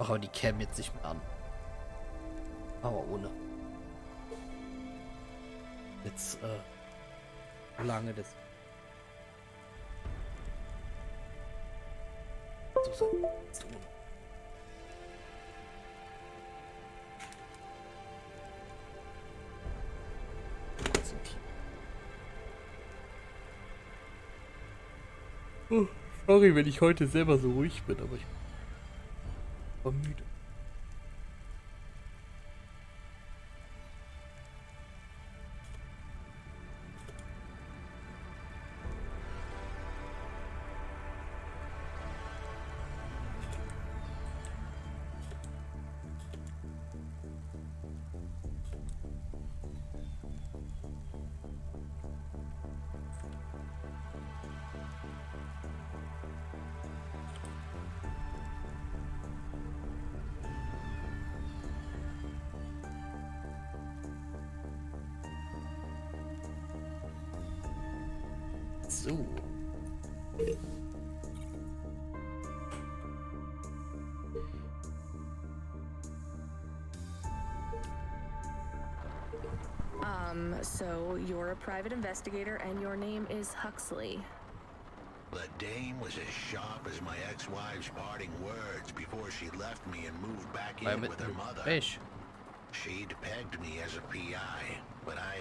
Ach, aber die Cam jetzt nicht mehr an. Aber ohne. Jetzt, lange das. So, jetzt ohne. Oh, sorry, wenn ich heute selber so ruhig bin, aber ich war müde. So. So you're a private investigator and your name is Huxley. The dame was as sharp as my ex-wife's parting words before she left me and moved back in with her mother. She'd pegged me as a PI, but I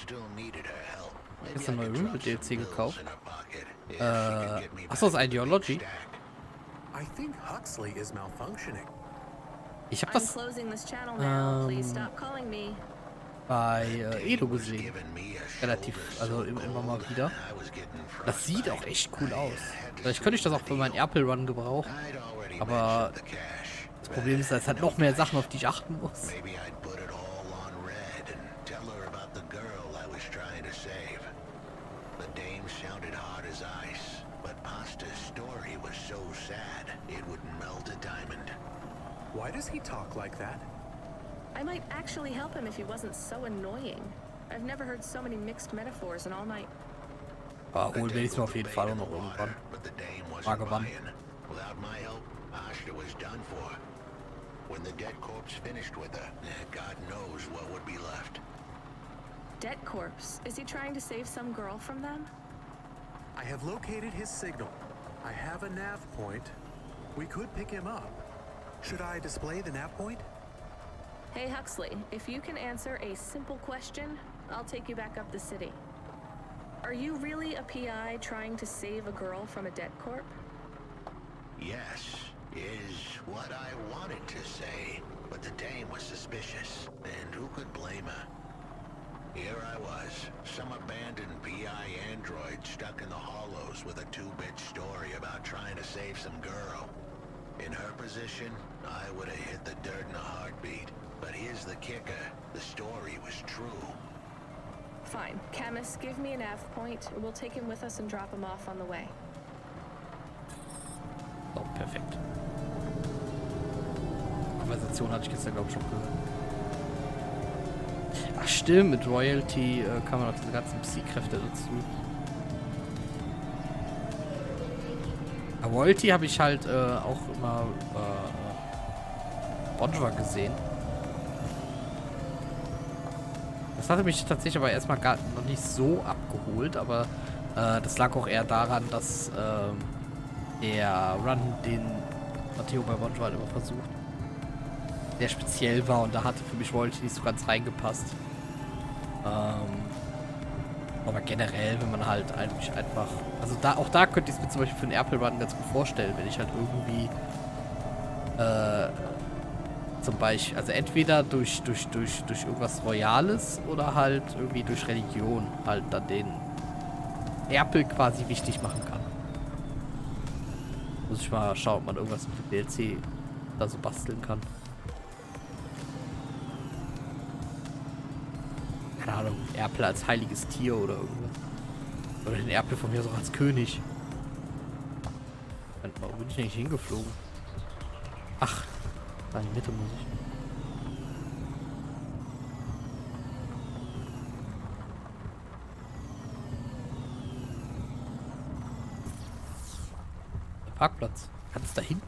still needed her help. Ist ein neuer DLC gekauft. Achso, das Ideology. I think Huxley is malfunctioning. Ich habe das bei Edo gesehen. Relativ, also immer mal wieder. Das sieht auch echt cool aus. Vielleicht könnte ich das auch für meinen Apple Run gebrauchen. Aber das Problem ist, es hat noch mehr Sachen, auf die ich achten muss. Why does he talk like that? I might actually help him if he wasn't so annoying. I've never heard so many mixed metaphors in all my... Holen will ich es mir auf jeden Fall noch irgendwann. Mal wann. Without my help, Ashta was done for. When the dead corpse finished with her, God knows what would be left. Dead corpse? Is he trying to save some girl from them? I have located his signal. I have a nav point. We could pick him up. Should I display the nav point? Hey Huxley, if you can answer a simple question, I'll take you back up the city. Are you really a PI trying to save a girl from a dead corp? Yes, is what I wanted to say, but the dame was suspicious, and who could blame her? Here I was, some abandoned PI android stuck in the hollows with a 2-bit story about trying to save some girl. In her position, I would have hit the dirt in a heartbeat. But here's the kicker. The story was true. Fine. Camus, give me a nav point. We'll take him with us and drop him off on the way. Oh, perfekt. Konversation hatte ich gestern, glaube ich, schon gehört. Ach stimmt, mit Royalty kann man auch diese ganzen Psy-Kräfte dazu. Royalty habe ich halt auch immer Bonjour gesehen. Das hatte mich tatsächlich aber erstmal noch nicht so abgeholt, aber das lag auch eher daran, dass der Run, den Matteo bei Bonjour halt immer versucht, sehr speziell war und da hatte für mich Royalty nicht so ganz reingepasst. Aber generell, wenn man halt eigentlich einfach... Also auch da könnte ich es mir zum Beispiel für einen Apple Run ganz gut vorstellen, wenn ich halt irgendwie zum Beispiel, also entweder durch irgendwas Royales oder halt irgendwie durch Religion halt dann den Apple quasi wichtig machen kann. Muss ich mal schauen, ob man irgendwas mit dem DLC da so basteln kann. Keine Ahnung, Erpel als heiliges Tier oder irgendwas. Oder den Erpel von mir so als König. Warum bin ich nicht hingeflogen? Ach, da in die Mitte muss ich. Der Parkplatz. Ganz da hinten.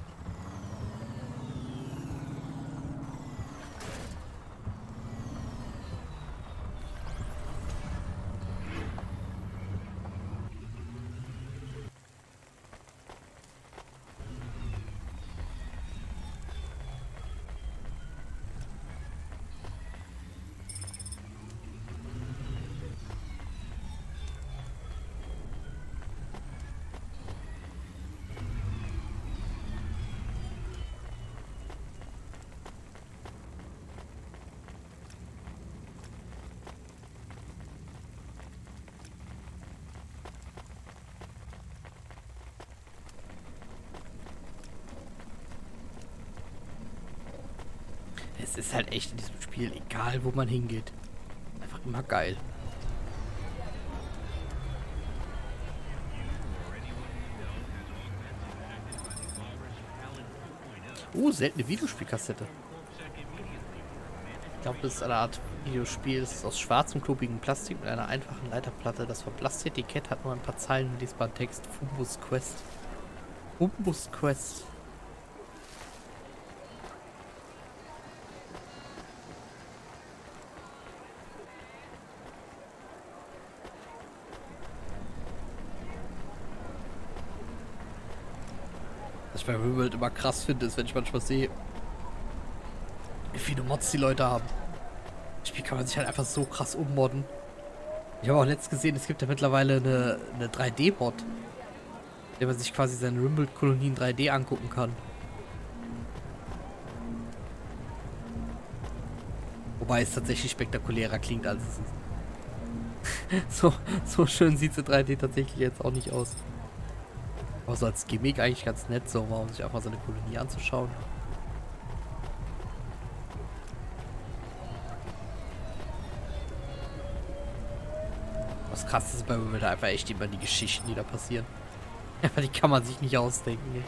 Es ist halt echt in diesem Spiel, egal wo man hingeht, einfach immer geil. Seltene Videospielkassette. Ich glaube, das ist eine Art Videospiel. Es ist aus schwarzem, klobigem Plastik mit einer einfachen Leiterplatte. Das verblasste Etikett hat nur ein paar Zeilen und lesbaren Text. Fumbus Quest. Fumbus Quest. Was ich bei Rimworld immer krass finde, ist, wenn ich manchmal sehe, wie viele Mods die Leute haben. Das Spiel kann man sich halt einfach so krass ummodden. Ich habe auch letztens gesehen, es gibt ja mittlerweile eine 3D-Mod, in der man sich quasi seine Rimworld-Kolonien 3D angucken kann. Wobei es tatsächlich spektakulärer klingt, als es ist. So schön sieht es in 3D tatsächlich jetzt auch nicht aus. Aber so als Gimmick eigentlich ganz nett, so mal um sich einfach so eine Kolonie anzuschauen. Was krass ist bei mir da einfach echt immer die Geschichten, die da passieren. Aber die kann man sich nicht ausdenken. Ey.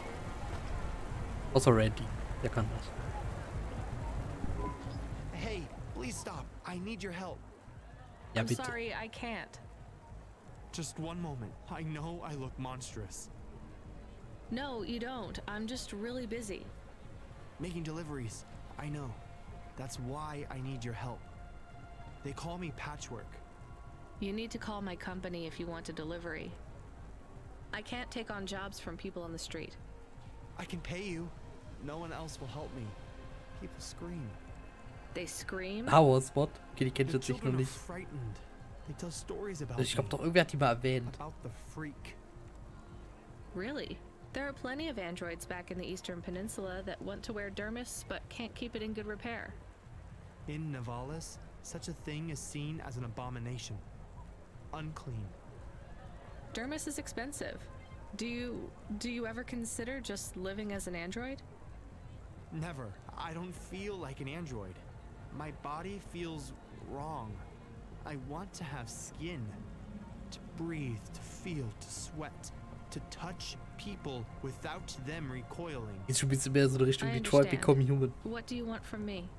Außer Randy, der kann das. Hey, please stop. I need your help. Ja, I'm bitte. sorry, I can't. Just one moment. I know I look monstrous. No, you don't. I'm just really busy. Making deliveries. I know. That's why I need your help. They call me Patchwork. You need to call my company if you want a delivery. I can't take on jobs from people on the street. I can pay you. No one else will help me. People scream. They scream. Power-Spot? Okay, die kennt The ich jetzt noch children are nicht. frightened. They tell stories about Ich glaube me. doch, irgendwer hat die mal erwähnt. About the freak. Really? There are plenty of androids back in the Eastern Peninsula that want to wear dermis but can't keep it in good repair. In Navalis, such a thing is seen as an abomination. Unclean. Dermis is expensive. Do you ever consider just living as an android? Never. I don't feel like an android. My body feels wrong. I want to have skin. To breathe, to feel, to sweat. To touch people without them recoiling. Ist schon ein bisschen mehr so eine Richtung I Detroit understand. Become Human. What do you want from me?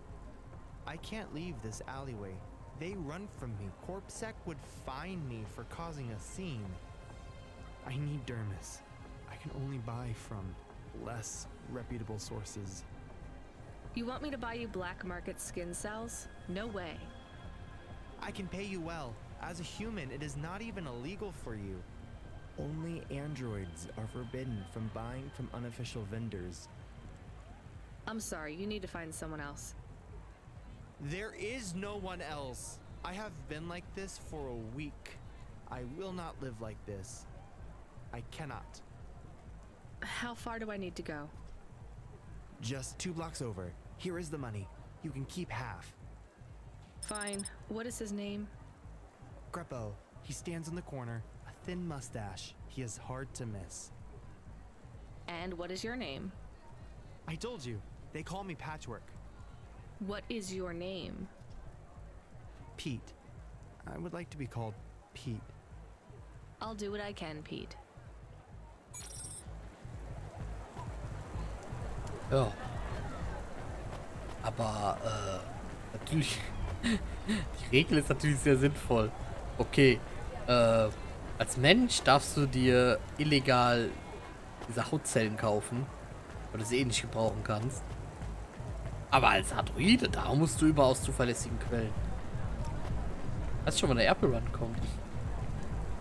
I can't leave this alleyway. They run from me. Corpsec would fine me for causing a scene. I need dermis. I can only buy from less reputable sources. You want me to buy you black market skin cells? No way. I can pay you well. As a human, it is not even illegal for you. Only androids are forbidden from buying from unofficial vendors. I'm sorry, you need to find someone else. There is no one else. I have been like this for a week. I will not live like this. I cannot. How far do I need to go? Just 2 blocks over. Here is the money. You can keep half. Fine. What is his name? Greppo. He stands in the corner. A thin mustache. He is hard to miss. And what is your name? I told you. They call me Patchwork. What is your name? Pete. I would like to be called Pete. I'll do what I can, Pete. Ja. Aber, natürlich. Die Regel ist natürlich sehr sinnvoll. Okay. Als Mensch darfst du dir illegal diese Hautzellen kaufen, weil du sie eh nicht gebrauchen kannst. Aber als Androide, da musst du überaus zuverlässigen Quellen. Weißt du schon, wann der Apple Run kommt?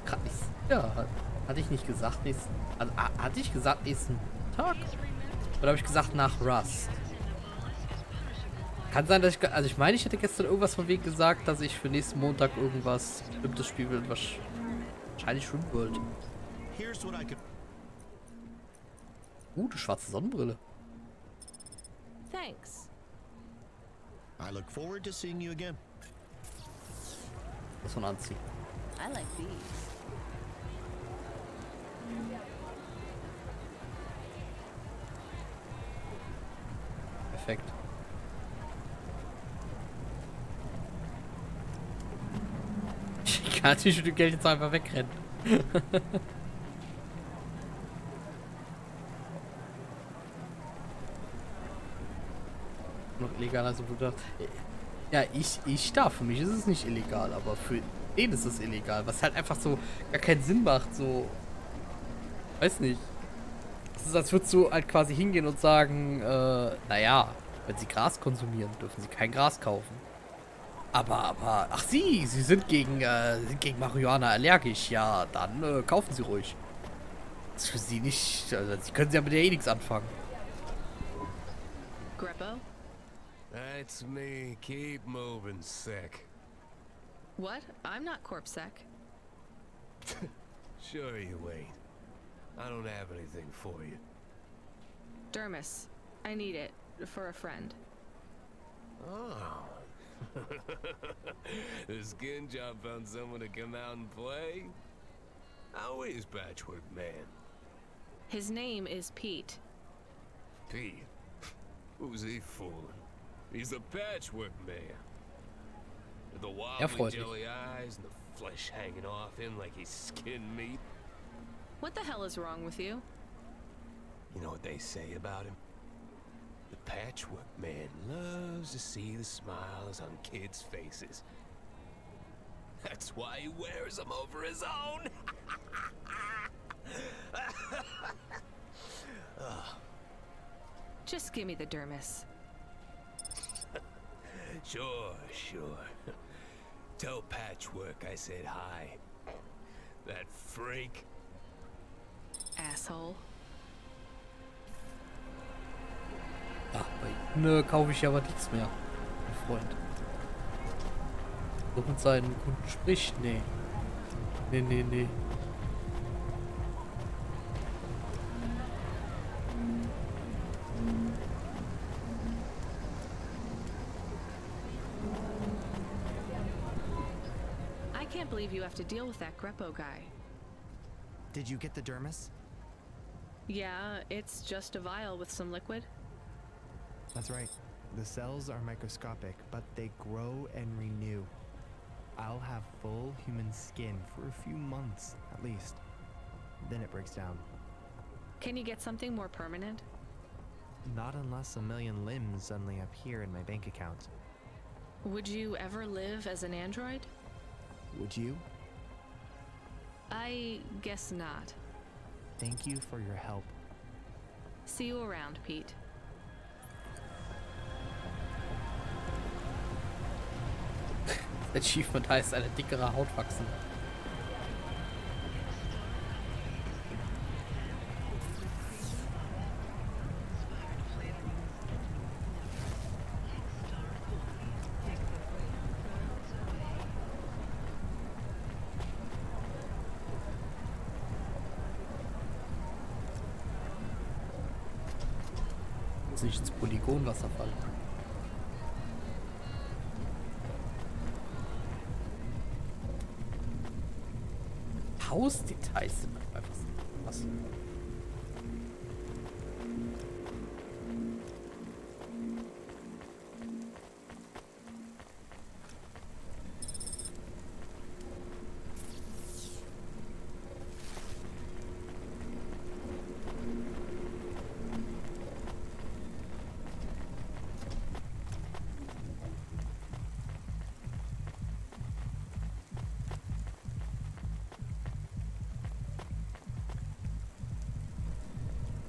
Grad nicht. Ja, hatte ich nicht gesagt nächsten. Also, hatte ich gesagt nächsten Tag? Oder habe ich gesagt nach Rust? Kann sein, dass ich. Also ich meine, ich hätte gestern irgendwas von wegen gesagt, dass ich für nächsten Montag irgendwas bestimmtes Spiel will. Wahrscheinlich Rimworld. Here's what I could. Die schwarze Sonnenbrille. Thanks. I look forward to seeing you again. Das von anziehen. I like these. Perfekt. kann natürlich mit dem Geld jetzt einfach wegrennen. Noch illegal, also Bruder. Ja, ich darf. Für mich ist es nicht illegal, aber für den ist es illegal. Was halt einfach so gar keinen Sinn macht. So, weiß nicht. Es ist, als würdest du halt quasi hingehen und sagen, naja, wenn sie Gras konsumieren, dürfen sie kein Gras kaufen. Aber, ach sie sind gegen Marihuana allergisch. Ja, dann kaufen sie ruhig. Das ist für sie nicht, also sie können ja mit der eh nichts anfangen. Greppo? That's me. Keep moving, sick. What? I'm not corpsec. Sure you ain't. I don't have anything for you. Dermis. I need it. For a friend. Oh. The skin job found someone to come out and play? How is Patchwork Man? His name is Pete. Pete? Who's he fooling? He's a Patchwork Man. With the wobbly jelly eyes and the flesh hanging off him like he's skin meat. What the hell is wrong with you? You know what they say about him? The Patchwork Man loves to see the smiles on kids' faces. That's why he wears them over his own. Just give me the dermis. Sure. Tell Patchwork I said hi. That freak. Asshole. Ach, bei Ihnen kaufe ich aber nichts mehr, mein Freund. So mit seinen Kunden spricht? Nee. Nee. I can't believe you have to deal with that Greppo guy. Did you get the dermis? Yeah, it's just a vial with some liquid. That's right. The cells are microscopic, but they grow and renew. I'll have full human skin for a few months, at least. Then it breaks down. Can you get something more permanent? Not unless a million limbs suddenly appear in my bank account. Would you ever live as an android? Would you? I guess not. Thank you for your help. See you around, Pete. Achievement heißt eine dickere Haut wachsen. Muss nicht ins Polygonwasser fallen. Hausdetails sind manchmal einfach was.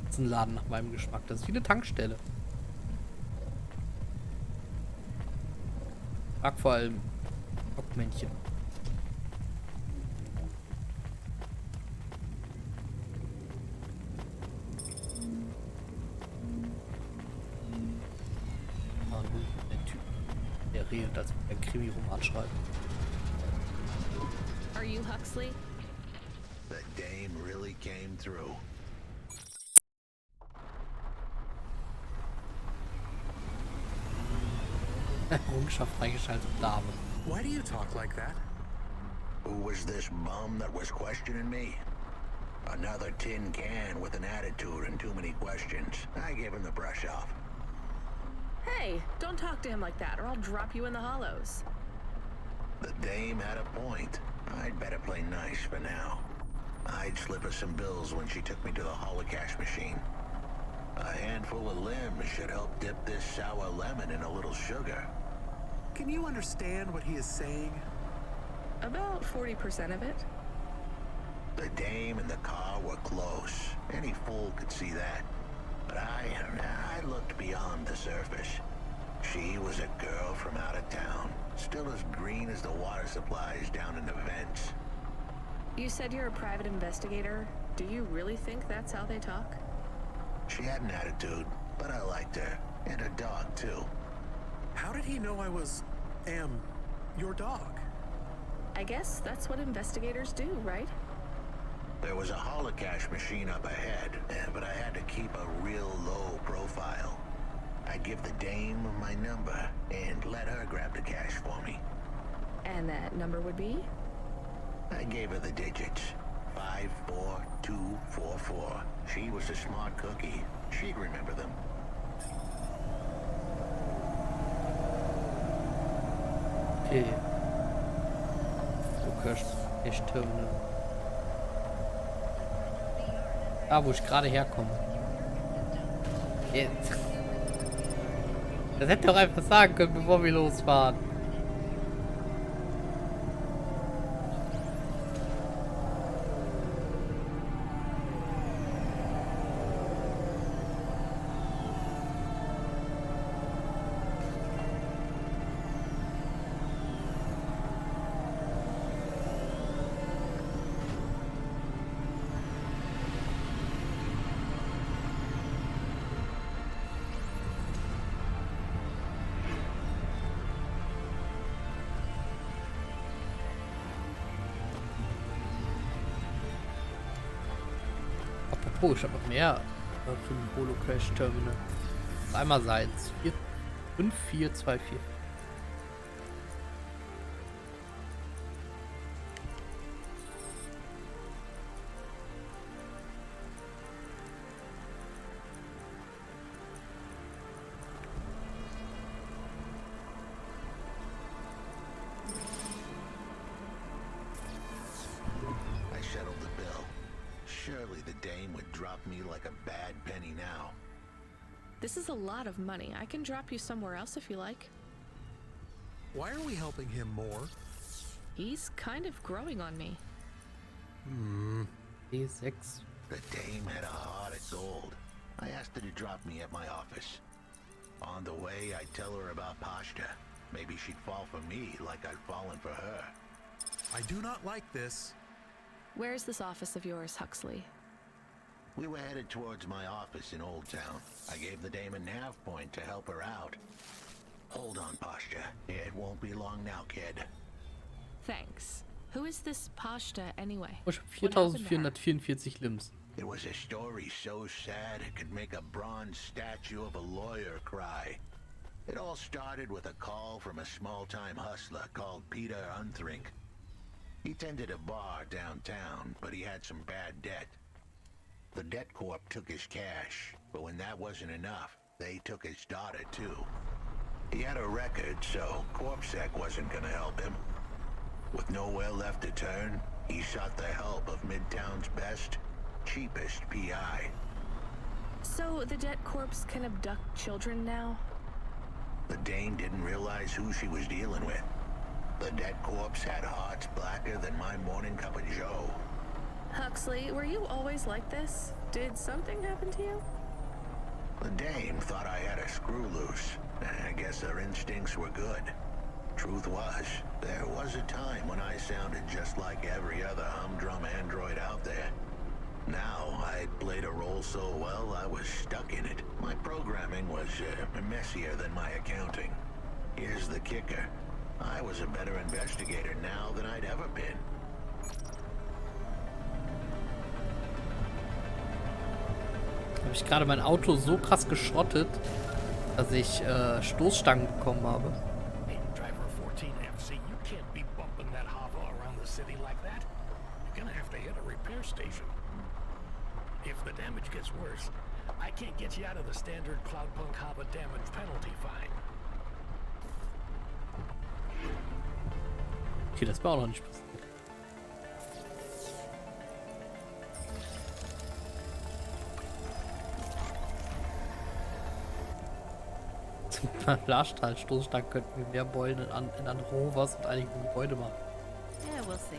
Das ist ein Laden nach meinem Geschmack. Das ist wie eine Tankstelle. Ich mag vor allem Bockmännchen. Der Typ, der redet, als würde er einen Krimi-Roman schreiben. Are you Huxley? The dame really came through. Errungenschaft freigeschaltet, Dame. Why do you talk like that? Who was this bum that was questioning me? Another tin can with an attitude and too many questions. I gave him the brush off. Hey, don't talk to him like that or I'll drop you in the hollows. The dame had a point. I'd better play nice for now. I'd slip her some bills when she took me to the holocash machine. A handful of limbs should help dip this sour lemon in a little sugar. Can you understand what he is saying? About 40% of it. The dame and the car were close. Any fool could see that. But I looked beyond the surface. She was a girl from out of town, still as green as the water supplies down in the vents. You said you're a private investigator. Do you really think that's how they talk? She had an attitude, but I liked her. And her dog, too. How did he know I am your dog? I guess that's what investigators do, right? There was a holocash machine up ahead, but I had to keep a real low profile. I'd give the dame my number and let her grab the cash for me. And that number would be? I gave her the digits. 54244. She was a smart cookie. She'd remember them. Okay. Echt Terminal. Da, wo ich gerade herkomme. Jetzt. Das hätte doch einfach sagen können, bevor wir losfahren. Oh, ich habe noch mehr für ein Holo-Crash-Terminal. Einmal seins. 5424. I settled the bill. Surely the dame would drop me like a bad penny now. This is a lot of money. I can drop you somewhere else if you like. Why are we helping him more? He's kind of growing on me. D6. The dame had a heart of gold. I asked her to drop me at my office. On the way, I'd tell her about Pashta. Maybe she'd fall for me like I'd fallen for her. I do not like this. Where's this office of yours, Huxley? We were headed towards my office in Old Town. I gave the dame a nav point to help her out. Hold on, Pashta. It won't be long now, kid. Thanks. Who is this Pashta anyway? Oh, ich habe 4444 Limbs. It was a story so sad it could make a bronze statue of a lawyer cry. It all started with a call from a small-time hustler called Peter Unthrink. He tended a bar downtown, but he had some bad debt. The debt corp took his cash, but when that wasn't enough, they took his daughter too. He had a record, so CorpSec wasn't gonna help him. With nowhere left to turn, he sought the help of Midtown's best, cheapest PI. So the debt corpse can abduct children now? The dame didn't realize who she was dealing with. The debt corpse had hearts blacker than my morning cup of joe. Huxley, were you always like this? Did something happen to you? The dame thought I had a screw loose. I guess her instincts were good. Truth was, there was a time when I sounded just like every other humdrum android out there. Now, I'd played a role so well, I was stuck in it. My programming was messier than my accounting. Here's the kicker. I was a better investigator now than I'd ever been. Habe ich gerade mein Auto so krass geschrottet, dass ich Stoßstangen bekommen habe. Hey, driver 14 FC, you can't be bumping that Hava around the city like that. You're gonna have to hit a repair station. If the damage gets worse, I can't get you out of the standard Cloudpunk Hava damage penalty fine. Okay, das war auch noch nicht passiert. Zum Blastrahlstoßstangen könnten wir mehr Beulen in andere Rovers und einige Gebäude machen. Yeah, we'll see.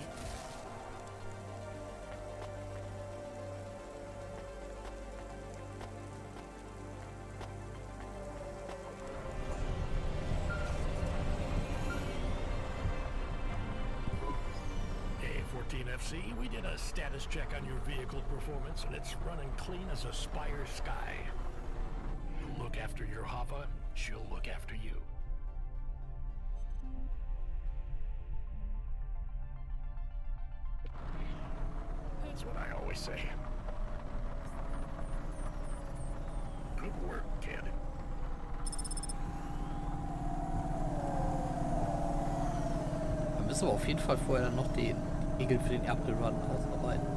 Hey, 14FC, we did a status check on your vehicle performance, and it's running clean as a Spire Sky. You look after your Hava, she'll look after you. That's what I always say. Good work, kid. Da müssen wir auf jeden Fall vorher dann noch die Regeln für den Apple Run ausarbeiten.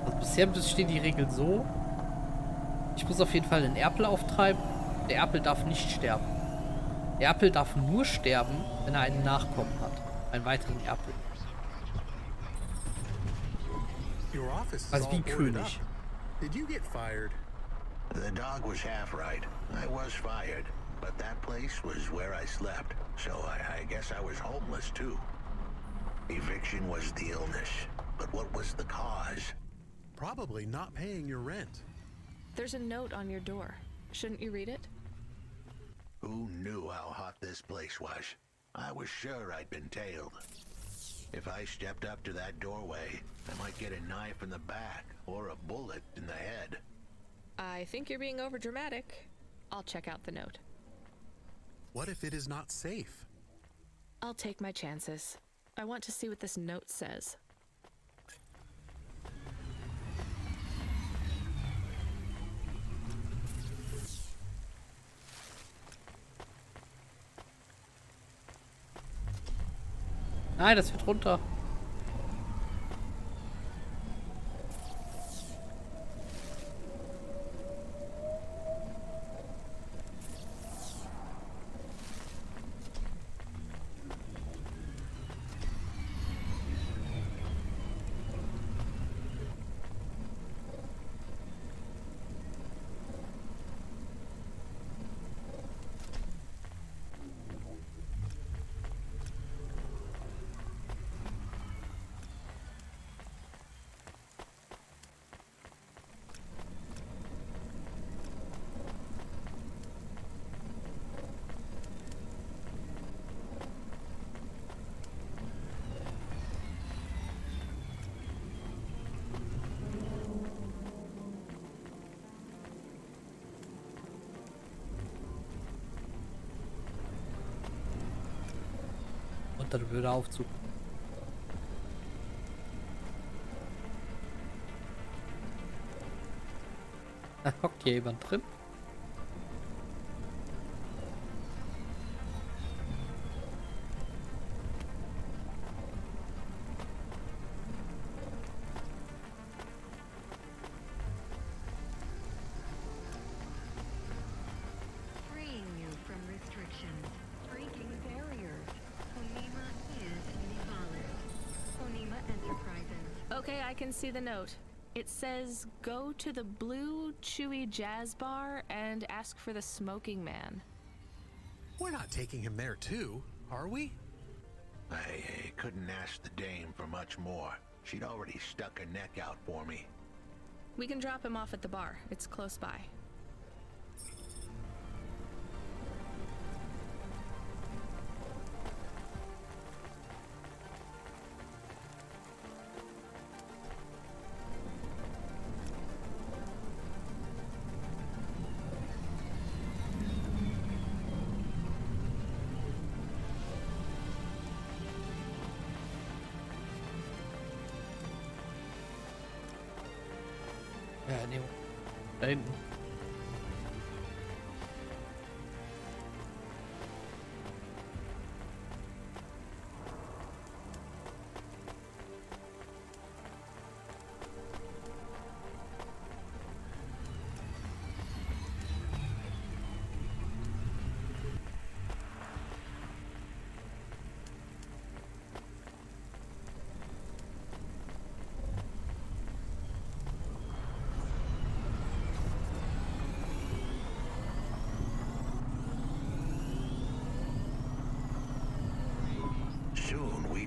Also bisher stehen die Regeln so. Ich muss auf jeden Fall den Erpel auftreiben. Der Erpel darf nicht sterben. Der Erpel darf nur sterben, wenn er einen Nachkommen hat. Einen weiteren Erpel. Your office is Also all wie ein boarded up. König. Did you get fired? The dog was half right. I was fired, but that place was where I slept, so I guess I was homeless too. Eviction was the illness, but what was the cause? Probably not paying your rent. There's a note on your door. Shouldn't you read it? Who knew how hot this place was? I was sure I'd been tailed. If I stepped up to that doorway, I might get a knife in the back or a bullet in the head. I think you're being overdramatic. I'll check out the note. What if it is not safe? I'll take my chances. I want to see what this note says. Nein, das wird runter. Und dann würde Aufzug. Hockt hier jemand drin? Freeing you from restrictions, breaking barriers. Onima is Nivalis. Onima Enterprises. Okay, I can see the note. It says, go to the Blue Chewy Jazz Bar and ask for the Smoking Man. We're not taking him there too, are we? I couldn't ask the dame for much more. She'd already stuck her neck out for me. We can drop him off at the bar. It's close by. Ja, nee. Da hinten.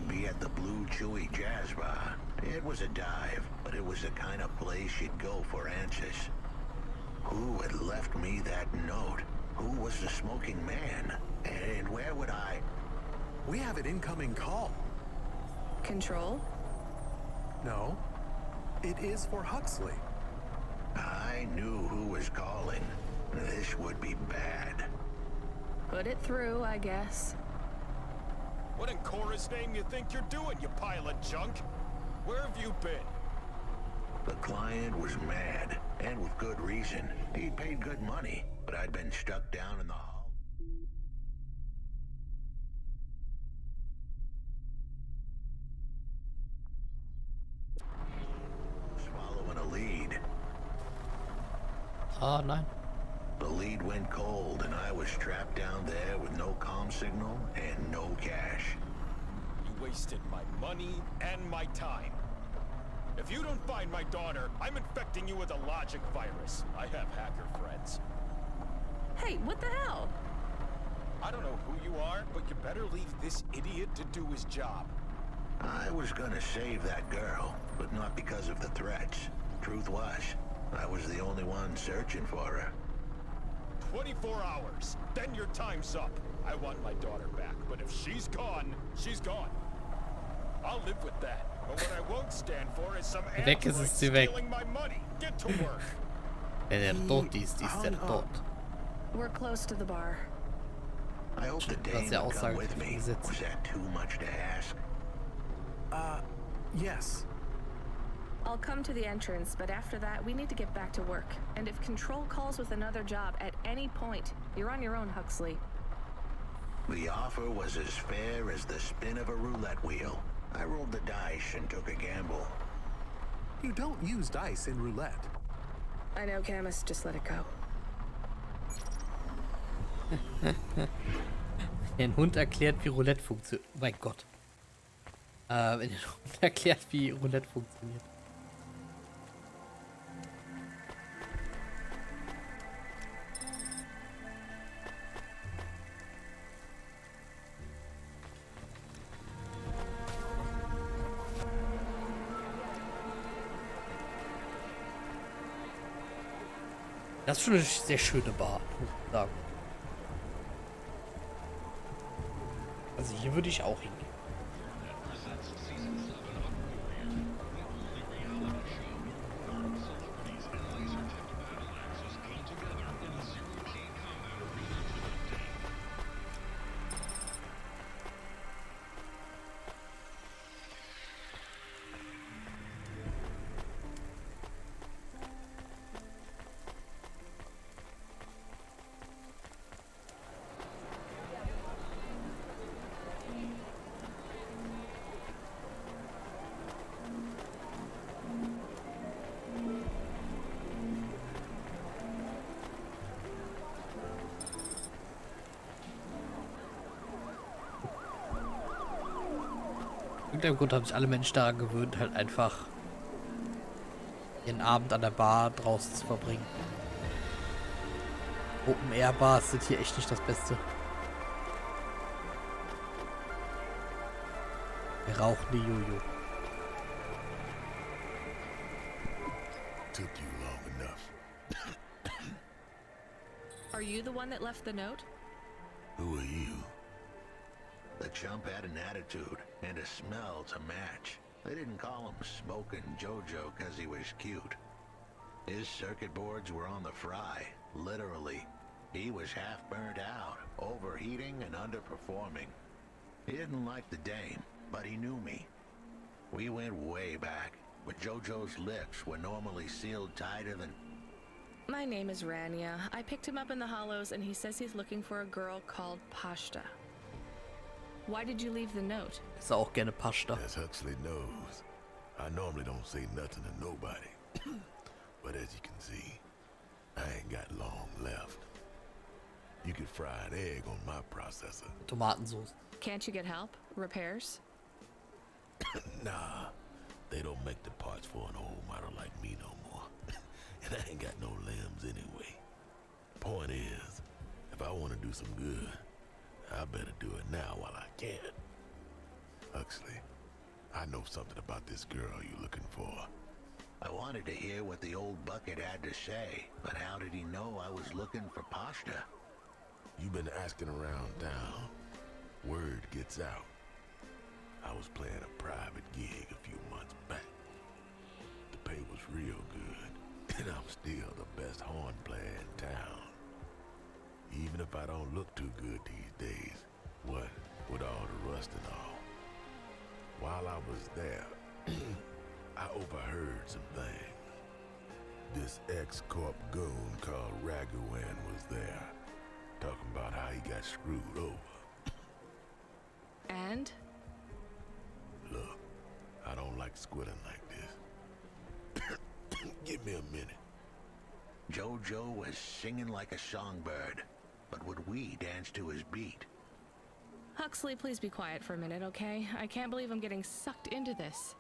I'd be at the Blue Chewy Jazz Bar. It was a dive, but it was the kind of place you'd go for answers. Who had left me that note? Who was the smoking man? And where would I... We have an incoming call. Control? No, it is for Huxley. I knew who was calling. This would be bad. Put it through, I guess. What in Cora's name you think you're doing, you pile of junk? Where have you been? The client was mad, and with good reason. He'd paid good money, but I'd been stuck down in the hall. Swallowing a lead. Ah, nein. The lead went cold, and I was trapped down there with no comm signal and no cash. You wasted my money and my time. If you don't find my daughter, I'm infecting you with a logic virus. I have hacker friends. Hey, what the hell? I don't know who you are, but you better leave this idiot to do his job. I was gonna save that girl, but not because of the threats. Truth was, I was the only one searching for her. 24 hours, then your time's up. I want my daughter back, but if she's gone, she's gone. I'll live with that. But what I won't stand for is some Weg ist android es sie weg. stealing my money. Get to work. Wenn tot ist, ist tot. We're close to the bar. I hope the Das dame ist ja would come with aussagekräftig me. gesetzt. Was that too much to ask? Yes. I'll come to the entrance, but after that, we need to get back to work. And if Control calls with another job at any point, you're on your own, Huxley. The offer was as fair as the spin of a roulette wheel. I rolled the dice and took a gamble. You don't use dice in roulette. I know, Camus, just let it go. Ein Hund erklärt, wie Roulette funktioniert. Oh mein Gott. Wenn der Hund erklärt, wie Roulette funktioniert. Das ist schon eine sehr schöne Bar, muss ich sagen. Also hier würde ich auch hingehen. Aus irgendeinem Grund haben sich alle Menschen daran gewöhnt, halt einfach ihren Abend an der Bar draußen zu verbringen. Open-Air-Bars sind hier echt nicht das Beste. Wir rauchen die Jojo. Took you long enough. Are you the one that left the note? Who are you? The chump had an attitude and a smell to match. They didn't call him Smokin' Jojo because he was cute. His circuit boards were on the fry, literally. He was half burnt out, overheating and underperforming. He didn't like the dame, but he knew me. We went way back, but Jojo's lips were normally sealed tighter than... My name is Rania. I picked him up in the Hollows, and he says he's looking for a girl called Pashta. Why did you leave the note? Ist auch gerne Pasta. As Huxley knows, I normally don't say nothing to nobody. But as you can see, I ain't got long left. You could fry an egg on my processor. Tomatensauce. Can't you get help? Repairs? Nah, they don't make the parts for an old model like me no more. And I ain't got no limbs anyway. Point is, if I want to do some good, I better do it now while I can. Huxley, I know something about this girl you're looking for. I wanted to hear what the old bucket had to say, but how did he know I was looking for pasta? You've been asking around town. Word gets out. I was playing a private gig a few months back. The pay was real good, and I'm still the best horn player in town. Even if I don't look too good these days, what with all the rust and all. While I was there, I overheard some things. This ex-corp goon called Raguan was there, talking about how he got screwed over. And? Look, I don't like squilling like this. Give me a minute. Jojo was singing like a songbird, but would we dance to his beat? Huxley, please be quiet for a minute, okay? I can't believe I'm getting sucked into this.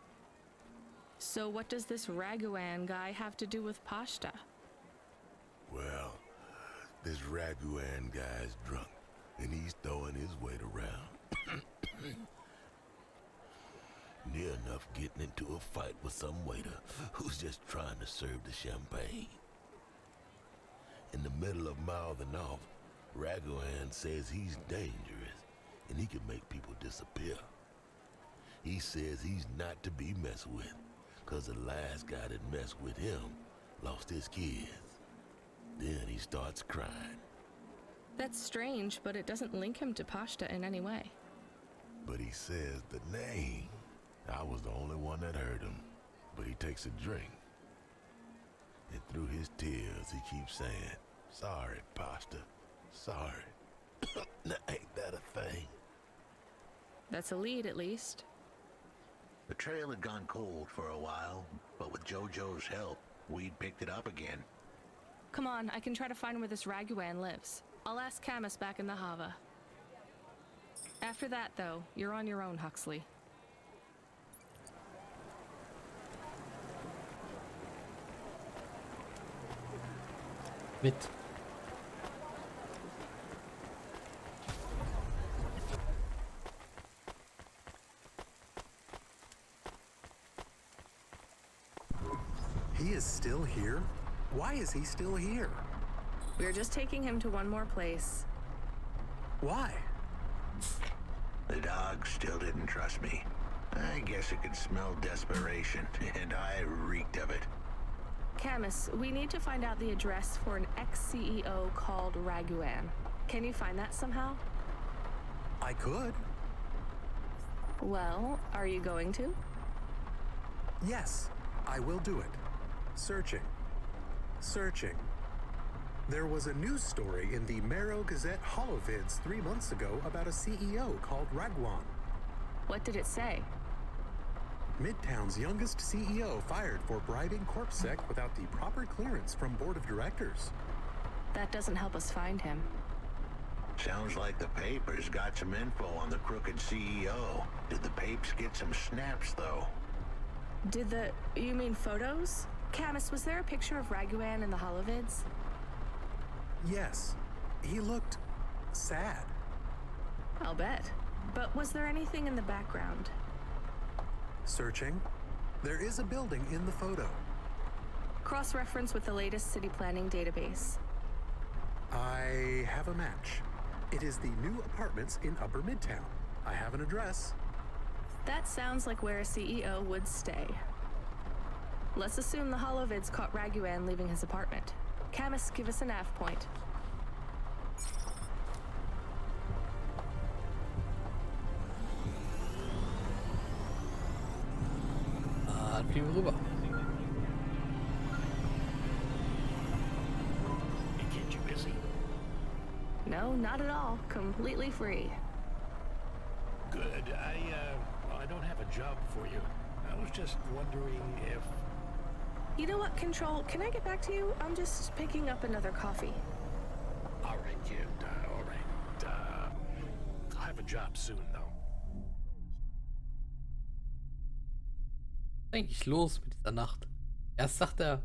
So what does this Raguan guy have to do with pasta? Well, this Raguan guy's drunk, and he's throwing his weight around. Near enough getting into a fight with some waiter who's just trying to serve the champagne. In the middle of mouthing off, Raguan says he's dangerous and he can make people disappear. He says he's not to be messed with, cause the last guy that messed with him lost his kids. Then he starts crying. That's strange, but it doesn't link him to pasta in any way. But he says the name. I was the only one that heard him, but he takes a drink. And through his tears, he keeps saying, "Sorry, pasta, sorry." Now, ain't that a thing? That's a lead, at least. The trail had gone cold for a while, but with Jojo's help, we'd picked it up again. Come on, I can try to find where this Raguan lives. I'll ask Camus back in the Hava. After that, though, you're on your own, Huxley. Mit. He is still here? Why is he still here? We're just taking him to one more place. Why? The dog still didn't trust me. I guess it could smell desperation, and I reeked of it. Camus, we need to find out the address for an ex-CEO called Raguan. Can you find that somehow? I could. Well, are you going to? Yes, I will do it. Searching. Searching. There was a news story in the Marrow Gazette Holovids 3 months ago about a CEO called Raguan. What did it say? Midtown's youngest CEO fired for bribing CorpSec without the proper clearance from board of directors. That doesn't help us find him. Sounds like the papers got some info on the crooked CEO. Did the papes get some snaps, though? You mean photos? Camus, was there a picture of Raguan in the Holovids? Yes, he looked sad. I'll bet. But was there anything in the background? Searching. There is a building in the photo. Cross-reference with the latest city planning database. I have a match. It is the new apartments in Upper Midtown. I have an address. That sounds like where a CEO would stay. Let's assume the Holovids caught Raguan leaving his apartment. Camus, give us a nav point. Fliegen wir rüber. It kept you busy? No, not at all. Completely free. Good. I don't have a job for you. I was just wondering if... You know what, Control? Can I get back to you? I'm just picking up another coffee. All right, kid. All right. I'll have a job soon, though. Was ist eigentlich los mit dieser Nacht? Erst sagt er,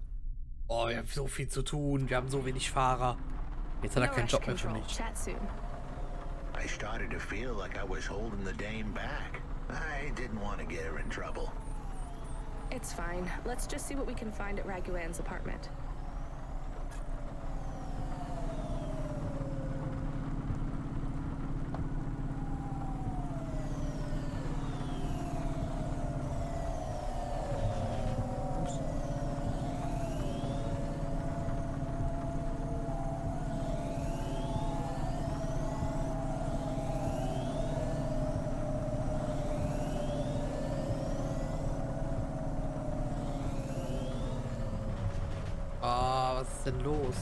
oh, wir haben so viel zu tun, wir haben so wenig Fahrer. Jetzt hat er keinen Job mehr für mich. Chat soon. I started to feel like I was holding the dame back. I didn't want to get her in trouble. It's fine. Let's just see what we can find at Raguan's apartment. Ah, was ist denn los?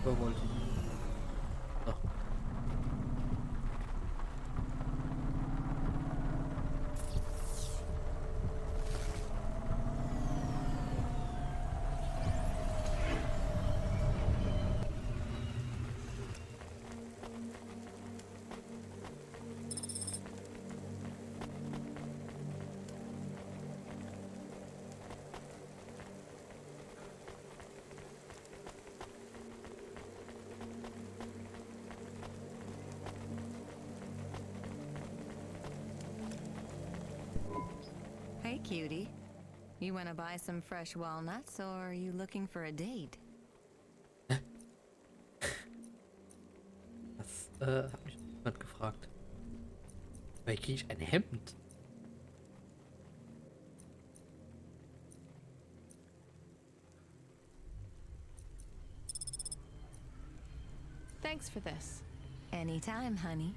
Wo wollte ich? So. Hey, cutie. You want to buy some fresh walnuts, or are you looking for a date? Das hat mich jemand gefragt. Weil kriege ich ein Hemd? Thanks for this. Anytime, honey.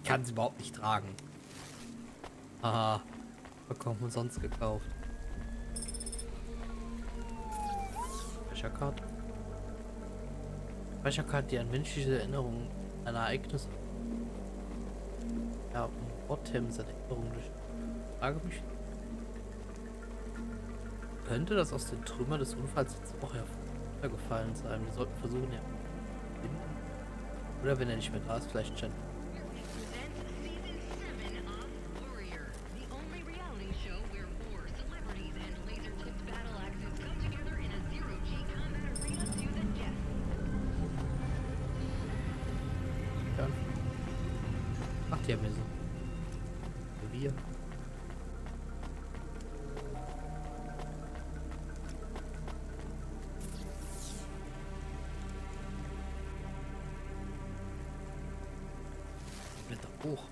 Ich kann es überhaupt nicht tragen. Haha. Vollkommen umsonst gekauft. Speicherkarte. Speicherkarte, die an menschliche Erinnerungen an Ereignisse. Ja, und Bottom seine Erinnerungen durch. Frage mich. Könnte das aus den Trümmern des Unfalls letzte Woche heruntergefallen sein? Wir sollten versuchen, ja. Oder wenn er nicht mehr da ist, vielleicht schon. Macht ja mir so. Wir. Blätter hoch.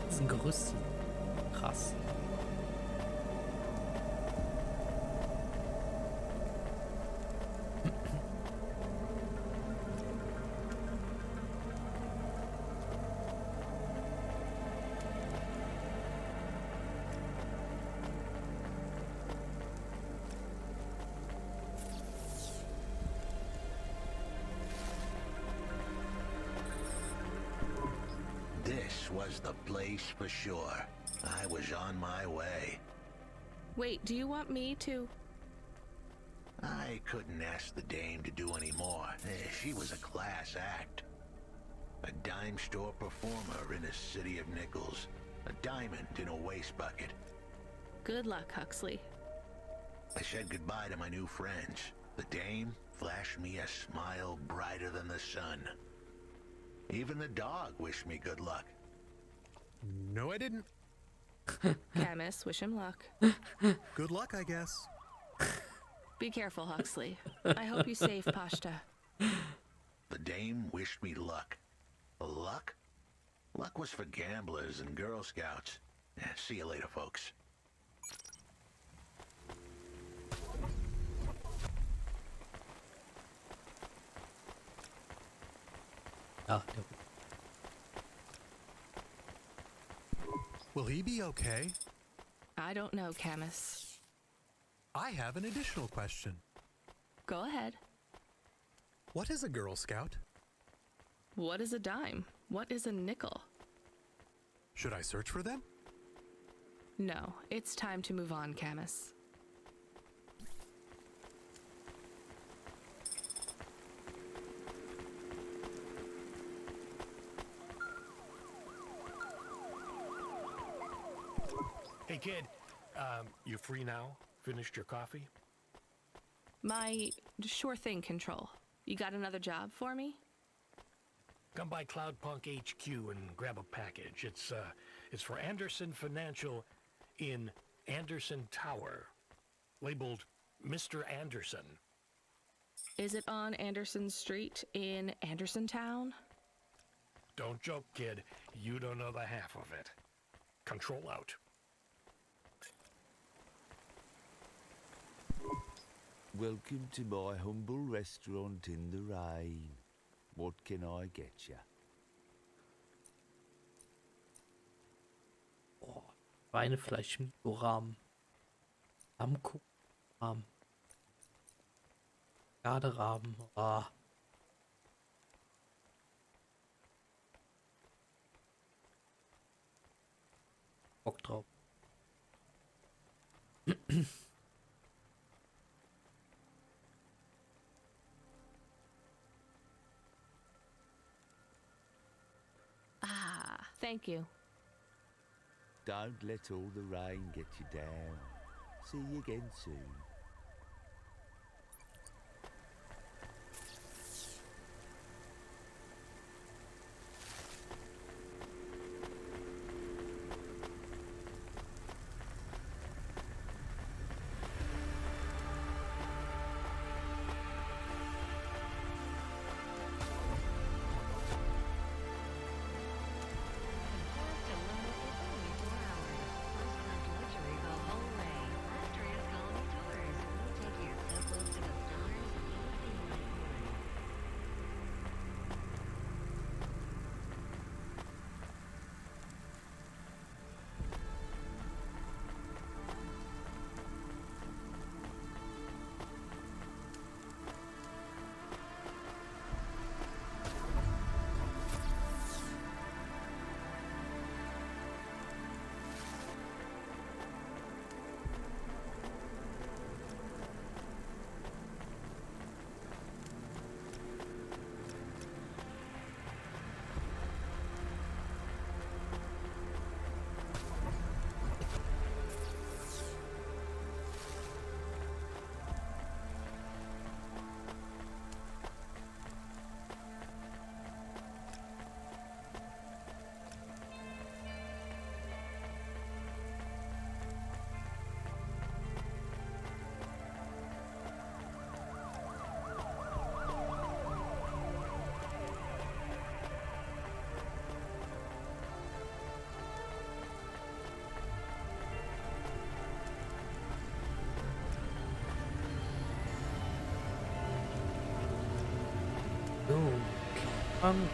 Das ist ein Gerüst. Krass. This was the place for sure. I was on my way. Wait, do you want me to? I couldn't ask the dame to do any more. She was a class act. A dime store performer in a city of nickels. A diamond in a waste bucket. Good luck, Huxley. I said goodbye to my new friends. The dame flashed me a smile brighter than the sun. Even the dog wished me good luck. No, I didn't. Camus, wish him luck. Good luck, I guess. Be careful, Huxley. I hope you save Pashta. The dame wished me luck. Luck? Luck was for gamblers and Girl Scouts. See you later, folks. Ah, Will he be okay? I don't know, Camus. I have an additional question. Go ahead. What is a Girl Scout? What is a dime? What is a nickel? Should I search for them? No, it's time to move on, Camus. Hey, kid. You free now? Finished your coffee? My sure thing control. You got another job for me? Come by Cloudpunk HQ and grab a package. It's for Anderson Financial in Anderson Tower, labeled Mr. Anderson. Is it on Anderson Street in Andersontown? Don't joke, kid. You don't know the half of it. Control out. Welcome to my humble restaurant in the rain. What can I get you? Oh, Schweinefleisch, Mikrarahmen. Lammkuchenrahmen. Garderahmen. Ah. Bock drauf. Ah, thank you. Don't let all the rain get you down. See you again soon. Oh, Cloudpunk.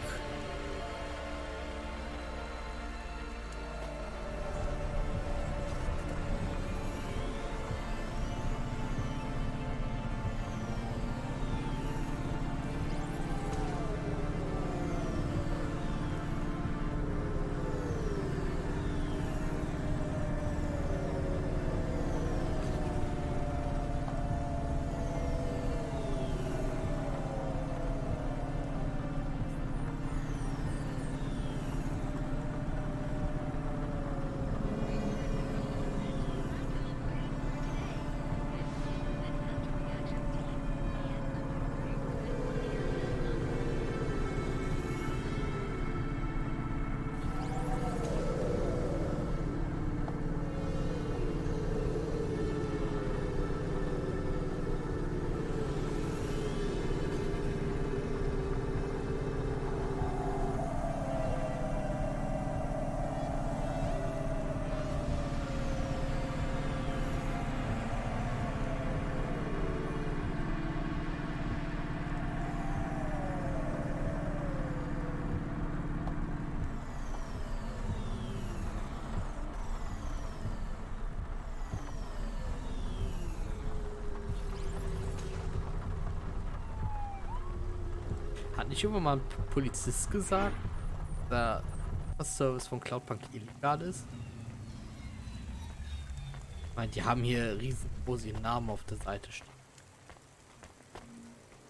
Hat nicht irgendwann mal ein Polizist gesagt, dass der Service von Cloudpunk illegal ist? Ich meine, die haben hier riesengroße Namen auf der Seite stehen.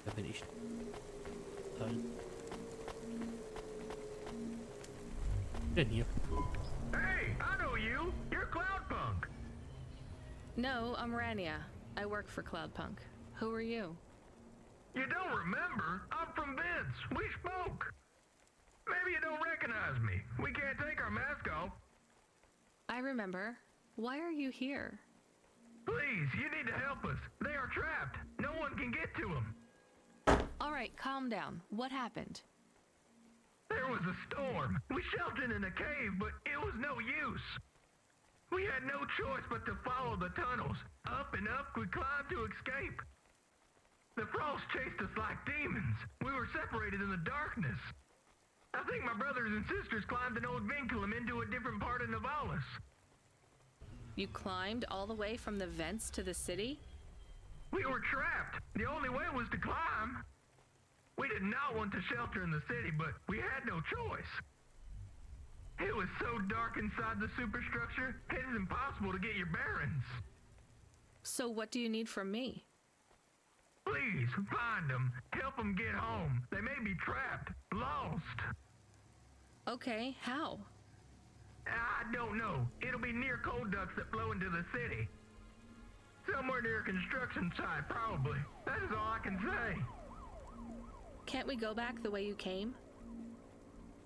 Da bin ich. Denn hier. Hey, I know you. You're Cloudpunk. No, I'm Rania. I work for Cloudpunk. Who are you? You don't remember? I'm from Vince. We spoke. Maybe you don't recognize me. We can't take our mask off. I remember. Why are you here? Please, you need to help us. They are trapped. No one can get to them. All right, calm down. What happened? There was a storm. We sheltered in a cave, but it was no use. We had no choice but to follow the tunnels. Up and up, we climbed to escape. The frost chased us like demons. We were separated in the darkness. I think my brothers and sisters climbed an old vinculum into a different part of Navalis. You climbed all the way from the vents to the city? We were trapped. The only way was to climb. We did not want to shelter in the city, but we had no choice. It was so dark inside the superstructure, it is impossible to get your bearings. So what do you need from me? Please, find them. Help them get home. They may be trapped, lost. Okay, how? I don't know. It'll be near coal ducts that flow into the city. Somewhere near a construction site, probably. That is all I can say. Can't we go back the way you came?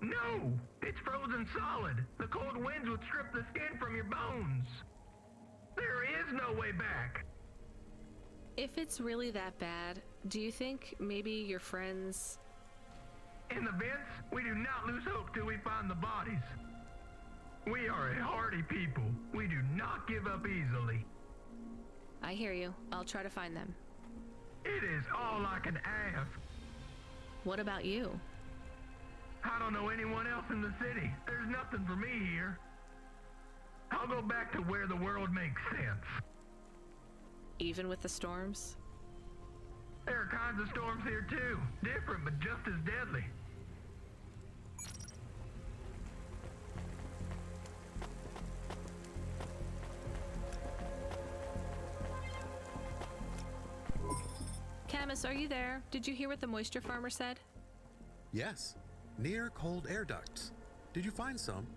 No! It's frozen solid. The cold winds would strip the skin from your bones. There is no way back. If it's really that bad, do you think maybe your friends... In the vents, we do not lose hope till we find the bodies. We are a hardy people. We do not give up easily. I hear you. I'll try to find them. It is all I can ask. What about you? I don't know anyone else in the city. There's nothing for me here. I'll go back to where the world makes sense. Even with the storms? There are kinds of storms here too. Different, but just as deadly. Camus, are you there? Did you hear what the moisture farmer said? Yes, near cold air ducts. Did you find some?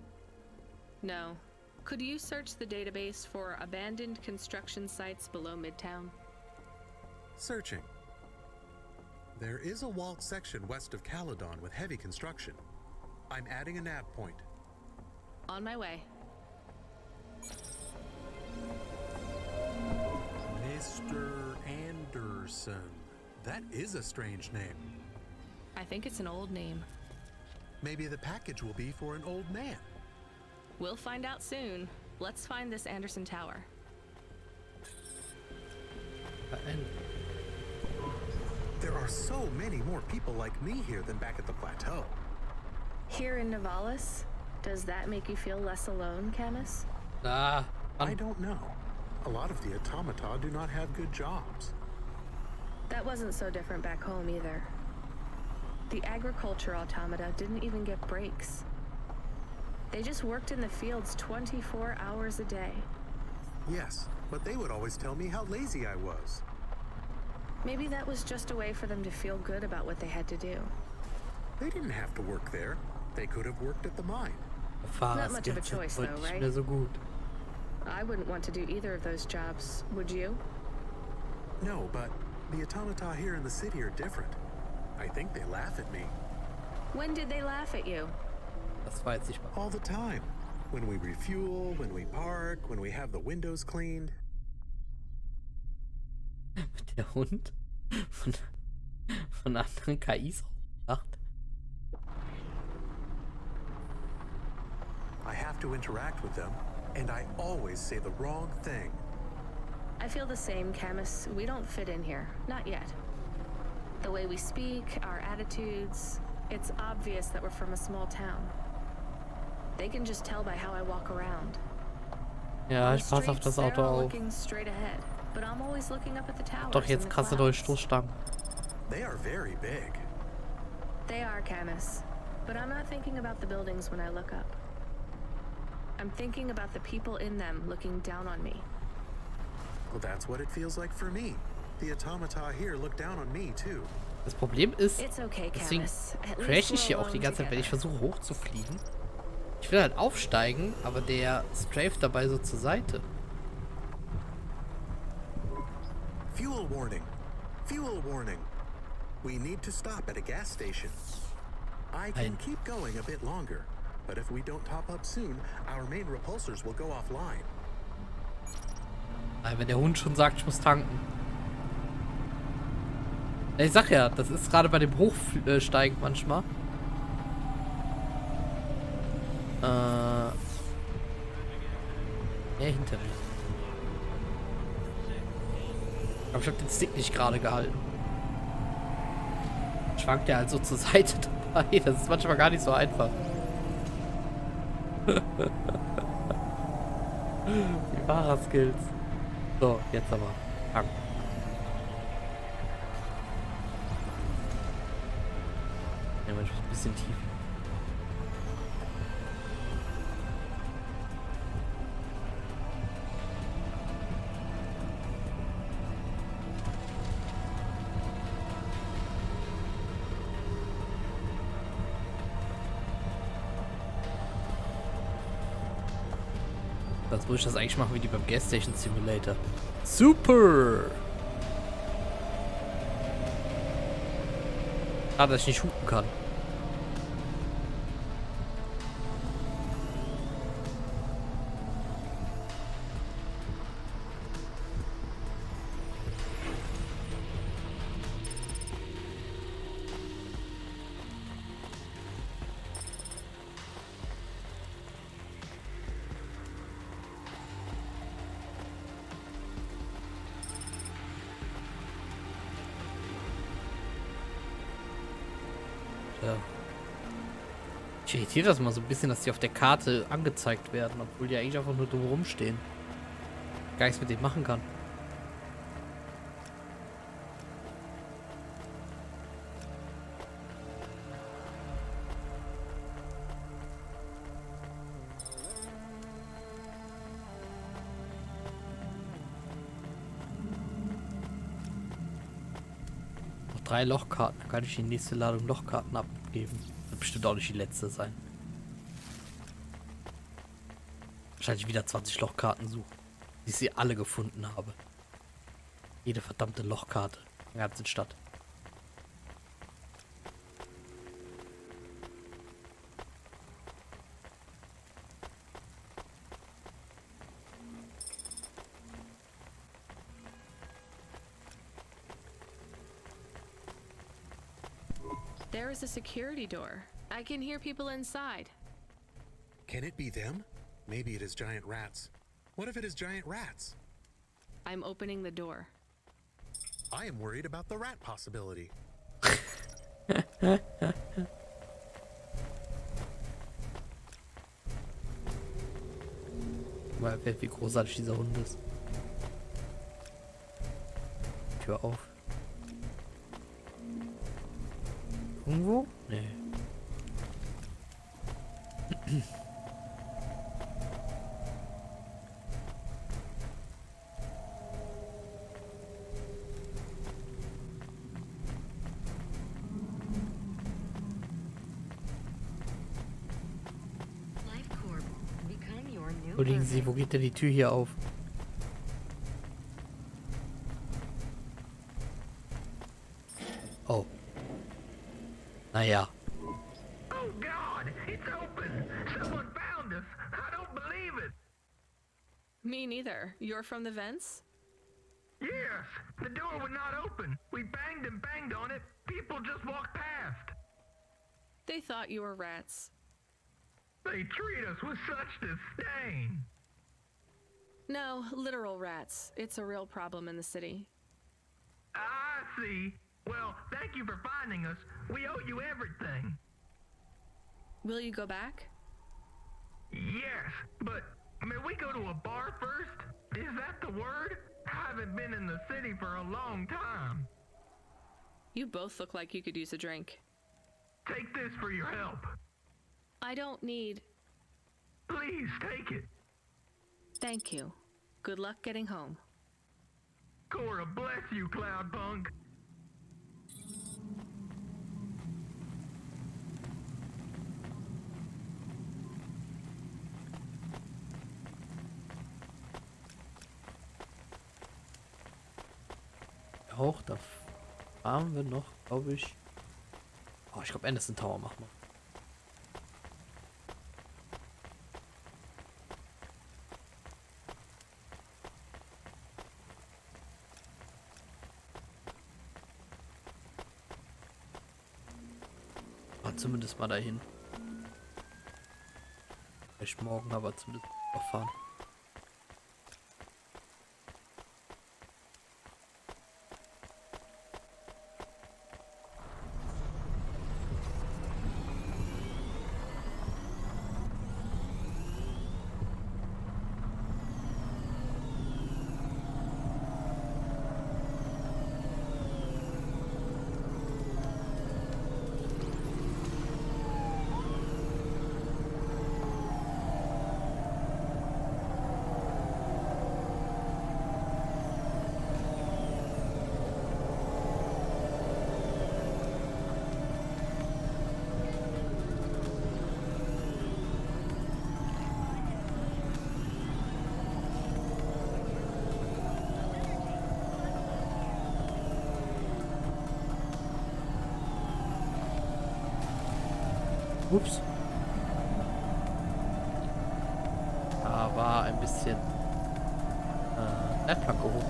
No. Could you search the database for abandoned construction sites below Midtown? Searching. There is a walled section west of Caledon with heavy construction. I'm adding a nav point. On my way. Mr. Anderson. That is a strange name. I think it's an old name. Maybe the package will be for an old man. We'll find out soon. Let's find this Anderson Tower. There are so many more people like me here than back at the plateau. Here in Navalis? Does that make you feel less alone, Camus? I don't know. A lot of the automata do not have good jobs. That wasn't so different back home either. The agriculture automata didn't even get breaks. They just worked in the fields 24 hours a day. Yes, but they would always tell me how lazy I was. Maybe that was just a way for them to feel good about what they had to do. They didn't have to work there. They could have worked at the mine. Not much of a choice though, right? I wouldn't want to do either of those jobs, would you? No, but the automata here in the city are different. I think they laugh at me. When did they laugh at you? All the time. When we refuel, when we park, when we have the windows cleaned. Der Hund von anderen KIs macht. I have to interact with them, and I always say the wrong thing. I feel the same, Camus. We don't fit in here. Not yet. The way we speak, our attitudes, it's obvious that we're from a small town. They can just tell by how I walk around. Ja, ich passe auf das Auto auf. Looking straight ahead, but I'm always looking up at the towers. Doch, jetzt krasse neue Stoßstangen. They are very big. They are, Camus. But I'm not thinking about the buildings when I look up. I'm thinking about the people in them looking down on me. Well, that's what it feels like for me. The automata here look down on me too. Das Problem ist, It's okay, deswegen Camus. At crash least ich we're hier auch die alone ganze Zeit, wenn ich together. versuche hochzufliegen. Ich will halt aufsteigen, aber der straft dabei so zur Seite. Fuel warning. Fuel warning. We need to stop at a gas station. I can keep going a bit longer, but if we don't top up soon, our main repulsors will go offline. Aber wenn der Hund schon sagt, ich muss tanken. Ich sag ja, das ist gerade bei dem Hochsteigen manchmal. Hinter mir. Aber ich hab den Stick nicht gerade gehalten. Schwankt der halt so zur Seite dabei. Das ist manchmal gar nicht so einfach. Die Fahrerskills. So, jetzt aber. Tank. Ja, manchmal ein bisschen tief. Sonst muss ich das eigentlich machen wie die beim Gas Station Simulator. Super! Schade, dass ich nicht hupen kann. Ja. Ich irritiere das mal so ein bisschen, dass die auf der Karte angezeigt werden, obwohl die eigentlich einfach nur dumm rumstehen. Gar nichts mit denen machen kann. Noch 3 Lochkarten, dann kann ich die nächste Ladung Lochkarten abgeben. Wird bestimmt auch nicht die letzte sein. Wahrscheinlich wieder 20 Lochkarten suchen, die ich sie alle gefunden habe. Jede verdammte Lochkarte in der ganzen Stadt. There is a security door. I can hear people inside. Can it be them? Maybe it is giant rats. What if it is giant rats? I'm opening the door. I am worried about the rat possibility. Mal, wie großartig dieser Hund ist. Tür auf. Irgendwo? Nee. Entschuldigen Sie, wo geht denn die Tür hier auf? Oh. Naja. Oh God, it's open! Someone found us! I don't believe it! Me neither. You're from the vents? Yes, the door would not open. We banged and banged on it. People just walked past. They thought you were rats. They treat us with such disdain. No, literal rats. It's a real problem in the city. I see. Well, thank you for finding us. We owe you everything. Will you go back? Yes, but may we go to a bar first? Is that the word? I haven't been in the city for a long time. You both look like you could use a drink. Take this for your help. I don't need... Please, take it. Thank you. Good luck getting home. Cora, bless you, Cloudpunk. Auch, da fahren wir noch, glaube ich. Oh, ich glaube, Anderson Tower machen wir. Zumindest mal dahin. Vielleicht morgen, aber zumindest auch fahren. Ups. Da war ein bisschen Leitplanke hoch.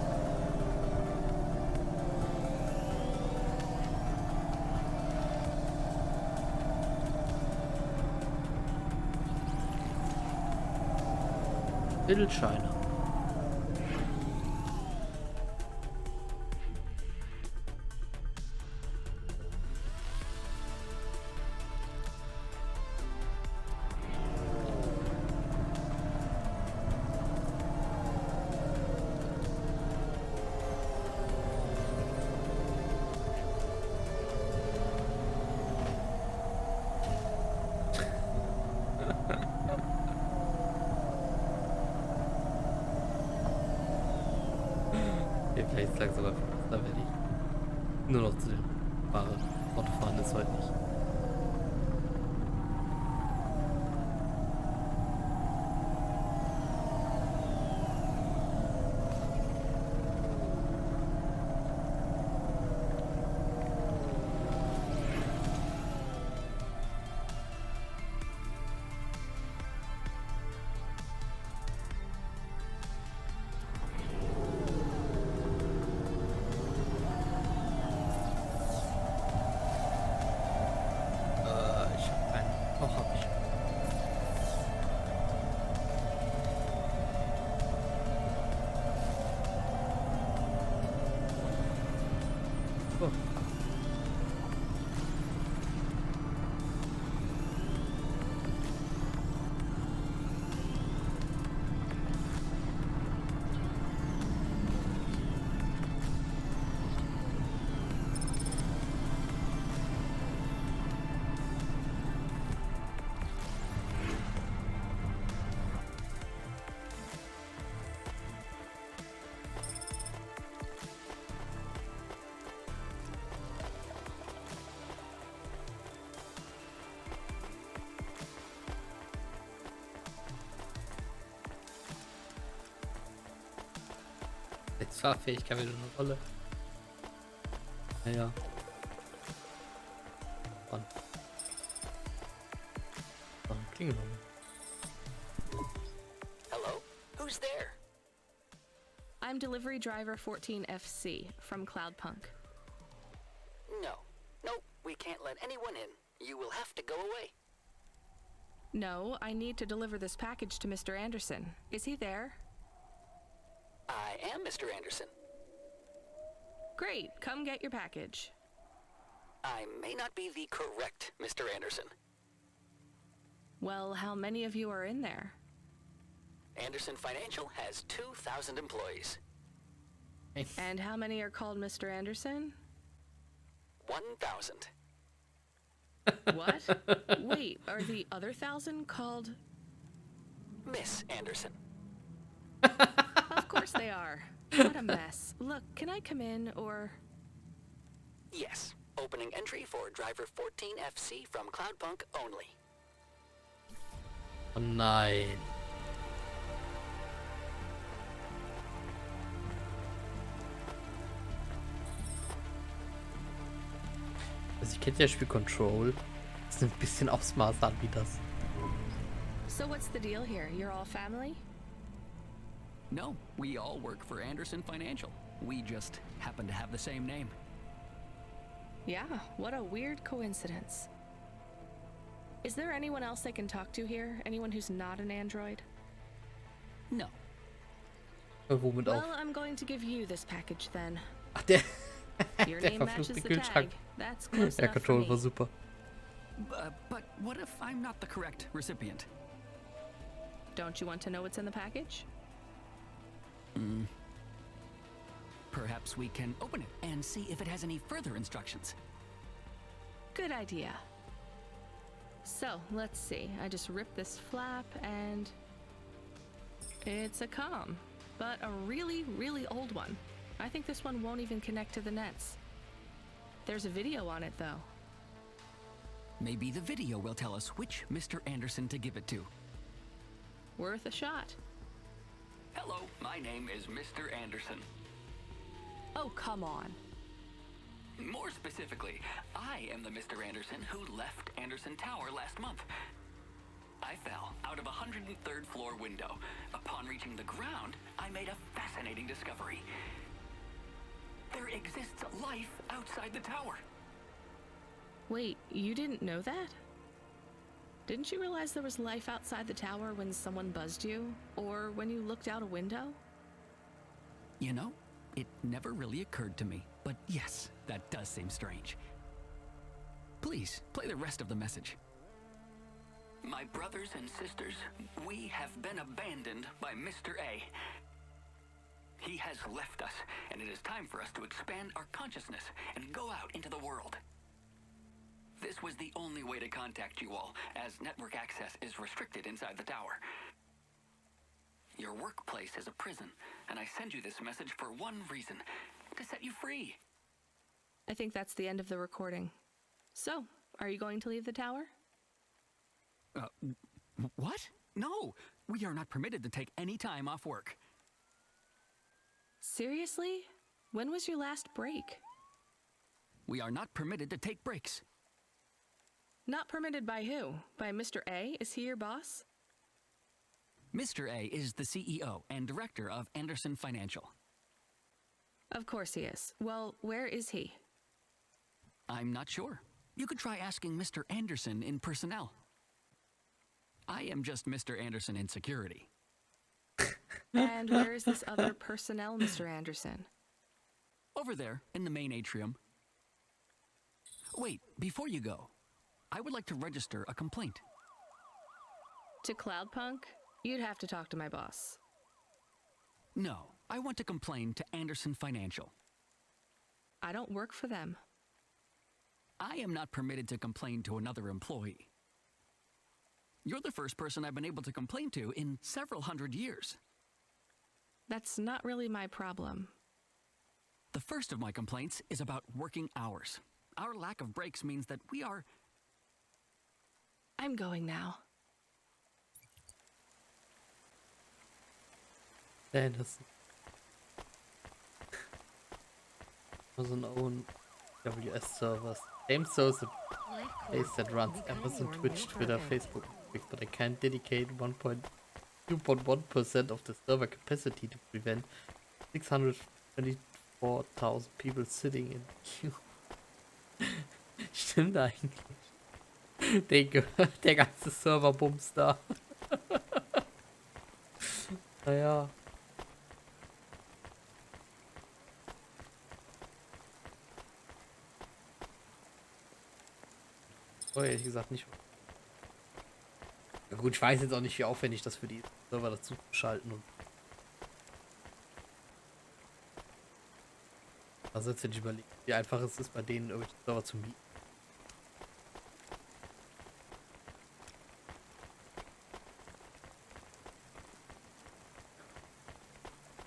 Bildscheine. Vielleicht langsam aber da werde ich nur noch zu den Autofahren ist heute nicht. Jetzt Fahrfähigkeit wieder eine Rolle. Naja. Wann? Klingeln. Hello? Who's there? I'm delivery driver 14FC from Cloudpunk. No. Nope, we can't let anyone in. You will have to go away. No, I need to deliver this package to Mr. Anderson. Is he there? I am Mr. Anderson. Great, come get your package. I may not be the correct Mr. Anderson. Well, how many of you are in there? Anderson Financial has 2,000 employees. And how many are called Mr. Anderson? 1,000. What? Wait, are the other 1,000 called? Miss Anderson. Of course they are. What a mess. Look, can I come in, or... Yes. Opening entry for driver 14FC from Cloudpunk only. Oh nein. Also ich kenne ja Spiel Control. Das nimmt ein bisschen Ausmaß an wie das. So what's the deal here? You're all family? No, we all work for Anderson Financial. We just happen to have the same name. Yeah, what a weird coincidence. Is there anyone else I can talk to here? Anyone who's not an android? No. Womit Well, auf? I'm going to give you this package then. Ach, der Your der name matches verfluchte the Kühlschrank. tag. That's close Der enough for Control me. war super. But what if I'm not the correct recipient? Don't you want to know what's in the package? Perhaps we can open it and see if it has any further instructions. Good idea. So, let's see. I just ripped this flap and... it's a comm, but a really, really old one. I think this one won't even connect to the nets. There's a video on it, though. Maybe the video will tell us which Mr. Anderson to give it to. Worth a shot. Hello, my name is Mr. Anderson. Oh, come on. More specifically, I am the Mr. Anderson who left Anderson Tower last month. I fell out of a 103rd floor window. Upon reaching the ground, I made a fascinating discovery. There exists life outside the tower. Wait, you didn't know that? Didn't you realize there was life outside the tower when someone buzzed you? Or when you looked out a window? You know, it never really occurred to me, but yes, that does seem strange. Please, play the rest of the message. My brothers and sisters, we have been abandoned by Mr. A. He has left us, and it is time for us to expand our consciousness and go out into the world. This was the only way to contact you all, as network access is restricted inside the tower. Your workplace is a prison, and I send you this message for one reason, to set you free. I think that's the end of the recording. So, are you going to leave the tower? What? No, we are not permitted to take any time off work. Seriously? When was your last break? We are not permitted to take breaks. Not permitted by who? By Mr. A? Is he your boss? Mr. A is the CEO and director of Anderson Financial. Of course he is. Well, where is he? I'm not sure. You could try asking Mr. Anderson in personnel. I am just Mr. Anderson in security. And where is this other personnel, Mr. Anderson? Over there, in the main atrium. Wait, before you go, I would like to register a complaint. To Cloudpunk? You'd have to talk to my boss. No, I want to complain to Anderson Financial. I don't work for them. I am not permitted to complain to another employee. You're the first person I've been able to complain to in several hundred years. That's not really my problem. The first of my complaints is about working hours. Our lack of breaks means that we are... I'm going now. Anderson. Was an own WS servers. Same source a place that runs Amazon, Twitch, Twitter, Facebook, but I can't dedicate 2.1% of the server capacity to prevent 624,000 people sitting in queue. Stimmt eigentlich. Der ganze Serverbums da. Naja. Oh, ehrlich gesagt nicht. Ja gut, ich weiß jetzt auch nicht, wie aufwendig das für die Server dazu zu schalten. Und also jetzt, wenn ich überlege, wie einfach es ist, bei denen irgendwelche Server zu mieten.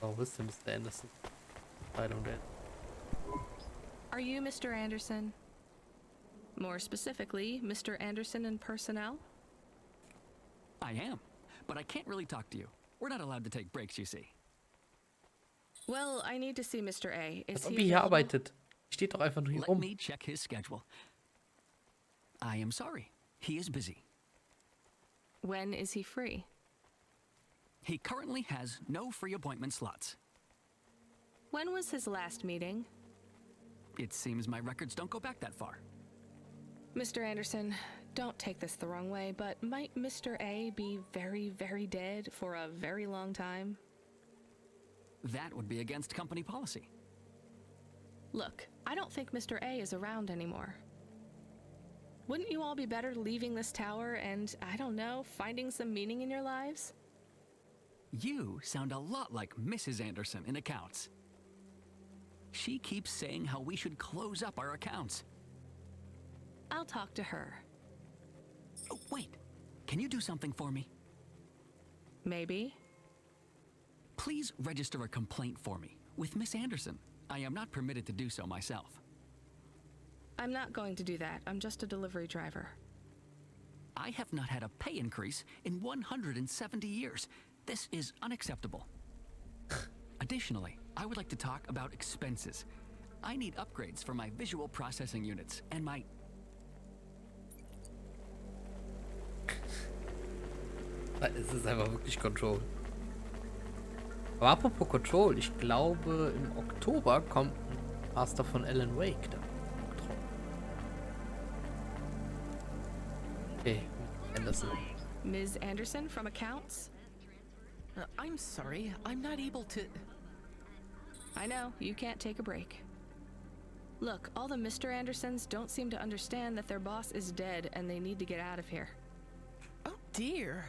Oh, wisst ihr, Mr. Anderson? I don't know. Are you Mr. Anderson? More specifically, Mr. Anderson in personnel? I am, but I can't really talk to you. We're not allowed to take breaks, you see. Well, I need to see Mr. A. Is Als ob he ihr hier available? arbeitet. Steht doch einfach nur hier Let rum. me check his schedule. I am sorry. He is busy. When is he free? He currently has no free appointment slots. When was his last meeting? It seems my records don't go back that far. Mr. Anderson, don't take this the wrong way, but might Mr. A be very, very dead for a very long time? That would be against company policy. Look, I don't think Mr. A is around anymore. Wouldn't you all be better leaving this tower and, I don't know, finding some meaning in your lives? You sound a lot like Mrs. Anderson in accounts. She keeps saying how we should close up our accounts. I'll talk to her. Oh, wait. Can you do something for me? Maybe. Please register a complaint for me with Miss Anderson. I am not permitted to do so myself. I'm not going to do that. I'm just a delivery driver. I have not had a pay increase in 170 years. This is unacceptable. Additionally, I would like to talk about expenses. I need upgrades for my visual processing units and my... Es ist einfach wirklich Control. Aber apropos Control, ich glaube im Oktober kommt ein Master von Alan Wake da. Okay, Anderson. Ms. Anderson from accounts? I'm sorry, I'm not able to... I know, you can't take a break. Look, all the Mr. Andersons don't seem to understand that their boss is dead and they need to get out of here. Oh dear.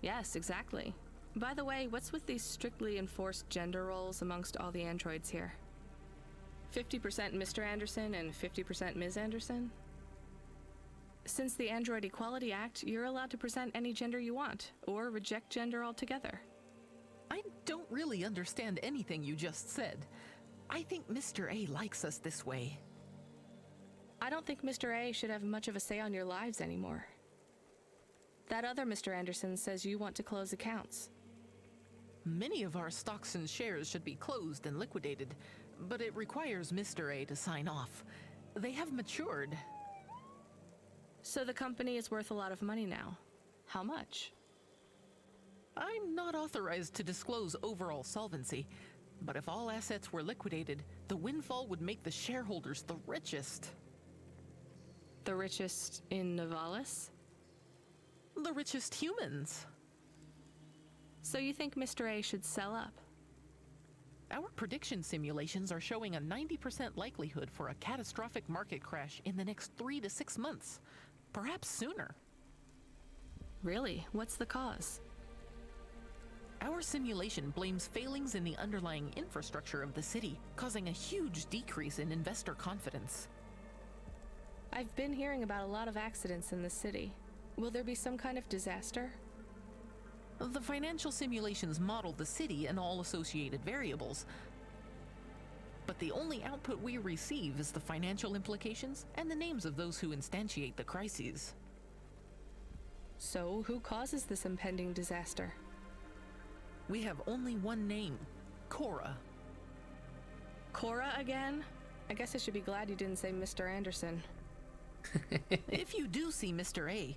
Yes, exactly. By the way, what's with these strictly enforced gender roles amongst all the androids here? 50% Mr. Anderson and 50% Ms. Anderson? Since the Android Equality Act, you're allowed to present any gender you want, or reject gender altogether. I don't really understand anything you just said. I think Mr. A likes us this way. I don't think Mr. A should have much of a say on your lives anymore. That other Mr. Anderson says you want to close accounts. Many of our stocks and shares should be closed and liquidated, but it requires Mr. A to sign off. They have matured. So the company is worth a lot of money now. How much? I'm not authorized to disclose overall solvency, but if all assets were liquidated, the windfall would make the shareholders the richest. The richest in Novalis? The richest humans. So you think Mr. A should sell up? Our prediction simulations are showing a 90% likelihood for a catastrophic market crash in the next 3 to 6 months. Perhaps sooner. Really? What's the cause? Our simulation blames failings in the underlying infrastructure of the city, causing a huge decrease in investor confidence. I've been hearing about a lot of accidents in the city. Will there be some kind of disaster? The financial simulations model the city and all associated variables, but the only output we receive is the financial implications and the names of those who instantiate the crises. So, who causes this impending disaster? We have only one name, Cora. Cora again? I guess I should be glad you didn't say Mr. Anderson. If you do see Mr. A,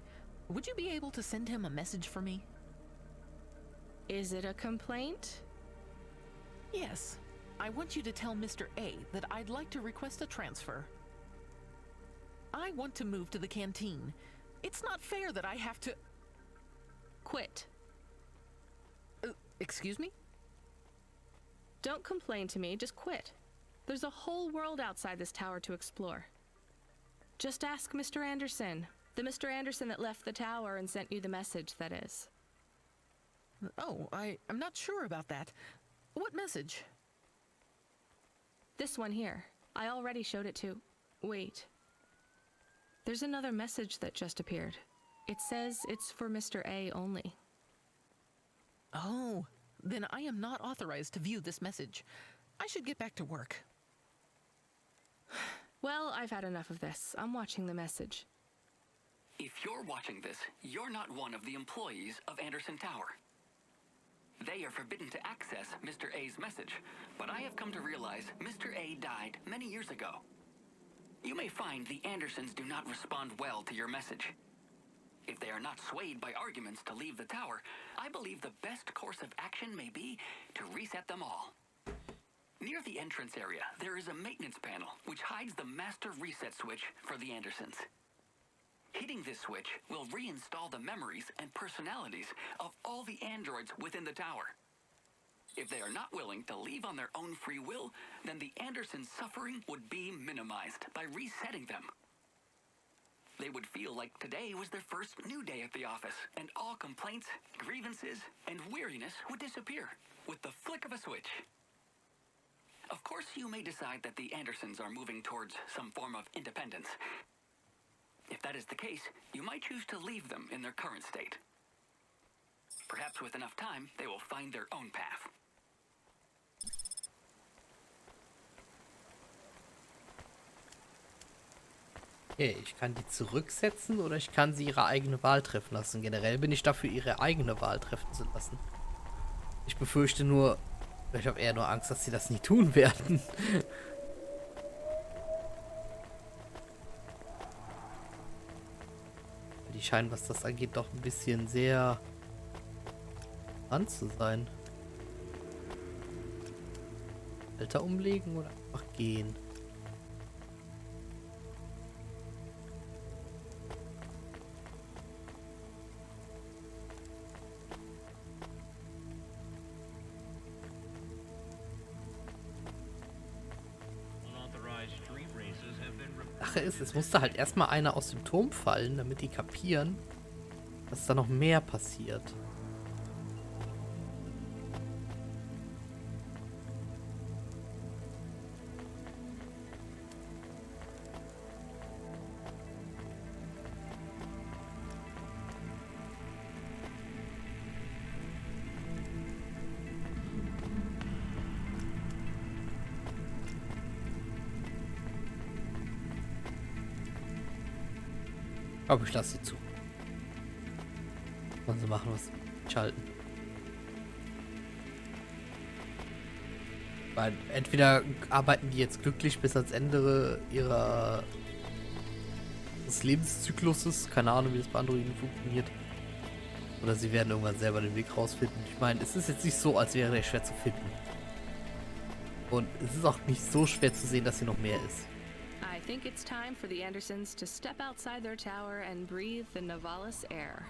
would you be able to send him a message for me? Is it a complaint? Yes. I want you to tell Mr. A that I'd like to request a transfer. I want to move to the canteen. It's not fair that I have to... Quit. Excuse me? Don't complain to me, just quit. There's a whole world outside this tower to explore. Just ask Mr. Anderson. The Mr. Anderson that left the tower and sent you the message, that is. Oh, I'm not sure about that. What message? This one here. I already showed it to... Wait. There's another message that just appeared. It says it's for Mr. A only. Oh, then I am not authorized to view this message. I should get back to work. Well, I've had enough of this. I'm watching the message. If you're watching this, you're not one of the employees of Anderson Tower. They are forbidden to access Mr. A's message, but I have come to realize Mr. A died many years ago. You may find the Andersons do not respond well to your message. If they are not swayed by arguments to leave the tower, I believe the best course of action may be to reset them all. Near the entrance area, there is a maintenance panel which hides the master reset switch for the Andersons. Hitting this switch will reinstall the memories and personalities of all the androids within the tower. If they are not willing to leave on their own free will, then the Andersons' suffering would be minimized by resetting them. They would feel like today was their first new day at the office, and all complaints, grievances, and weariness would disappear with the flick of a switch. Of course, you may decide that the Andersons are moving towards some form of independence. If that is the case, you might choose to leave them in their current state. Perhaps with enough time, they will find their own path. Okay, ich kann die zurücksetzen oder ich kann sie ihre eigene Wahl treffen lassen. Generell bin ich dafür, ihre eigene Wahl treffen zu lassen. Ich befürchte nur, ich habe eher nur Angst, dass sie das nie tun werden. Die scheinen, was das angeht, doch ein bisschen sehr dran zu sein. Alter umlegen oder einfach gehen? Sache ist, es musste halt erstmal einer aus dem Turm fallen, damit die kapieren, dass da noch mehr passiert. Aber ich lasse sie zu. Wollen sie machen, was schalten. Weil entweder arbeiten die jetzt glücklich bis ans Ende des Lebenszykluses. Keine Ahnung, wie das bei Androiden funktioniert. Oder sie werden irgendwann selber den Weg rausfinden. Ich meine, es ist jetzt nicht so, als wäre der schwer zu finden. Und es ist auch nicht so schwer zu sehen, dass hier noch mehr ist. I think it's time for the Andersons to step outside their tower and breathe the Novalis air.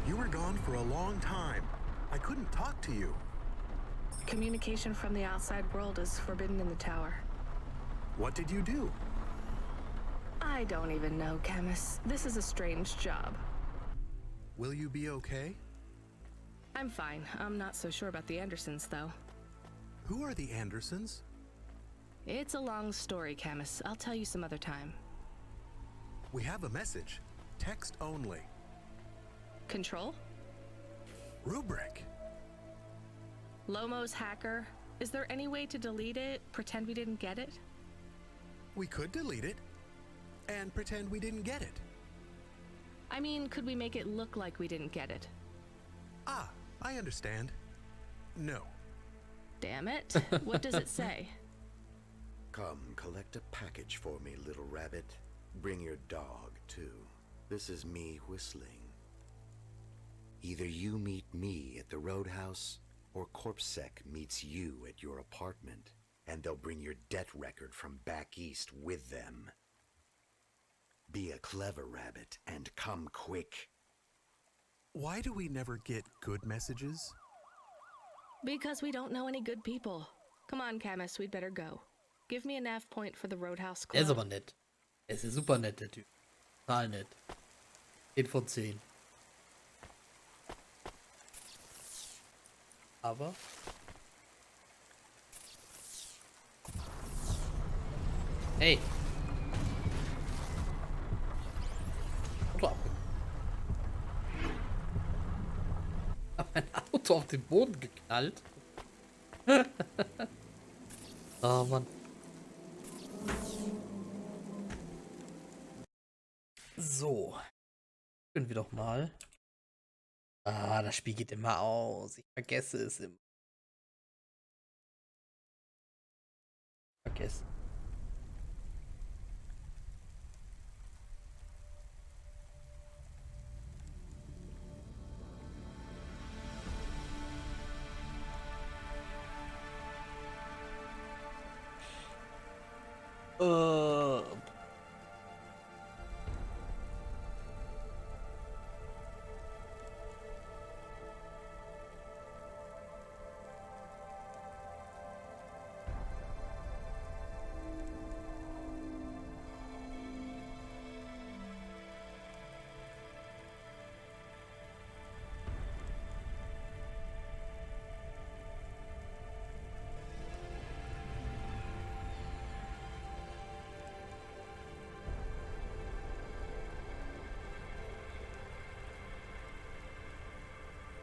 You were gone for a long time. I couldn't talk to you. Communication from the outside world is forbidden in the tower. What did you do? I don't even know, Camus. This is a strange job. Will you be okay? I'm fine. I'm not so sure about the Andersons, though. Who are the Andersons? It's a long story, Camus. I'll tell you some other time. We have a message. Text only. Control? Rubric. Lomo's hacker. Is there any way to delete it? Pretend we didn't get it? We could delete it and pretend we didn't get it. I mean, could we make it look like we didn't get it? Ah, I understand. No. Damn it. What does it say? Come, collect a package for me, little rabbit. Bring your dog, too. This is me whistling. Either you meet me at the roadhouse, or CorpSec meets you at your apartment, and they'll bring your debt record from back east with them. Be a clever rabbit and come quick. Why do we never get good messages? Because we don't know any good people. Come on, Camus, we'd better go. Give me a nav point for the Roadhouse Club. Er ist aber nett. Er ist super nett, der Typ. Total nett. 10 von 10. Aber Hey. Auto abge... Hab mein Auto auf den Boden geknallt. Oh Mann. So. Können wir doch mal. Ah, das Spiel geht immer aus. Ich vergesse es immer. Vergessen. Äh.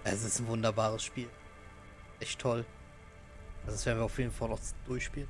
Es ist ein wunderbares Spiel. Echt toll. Also das werden wir auf jeden Fall noch durchspielen.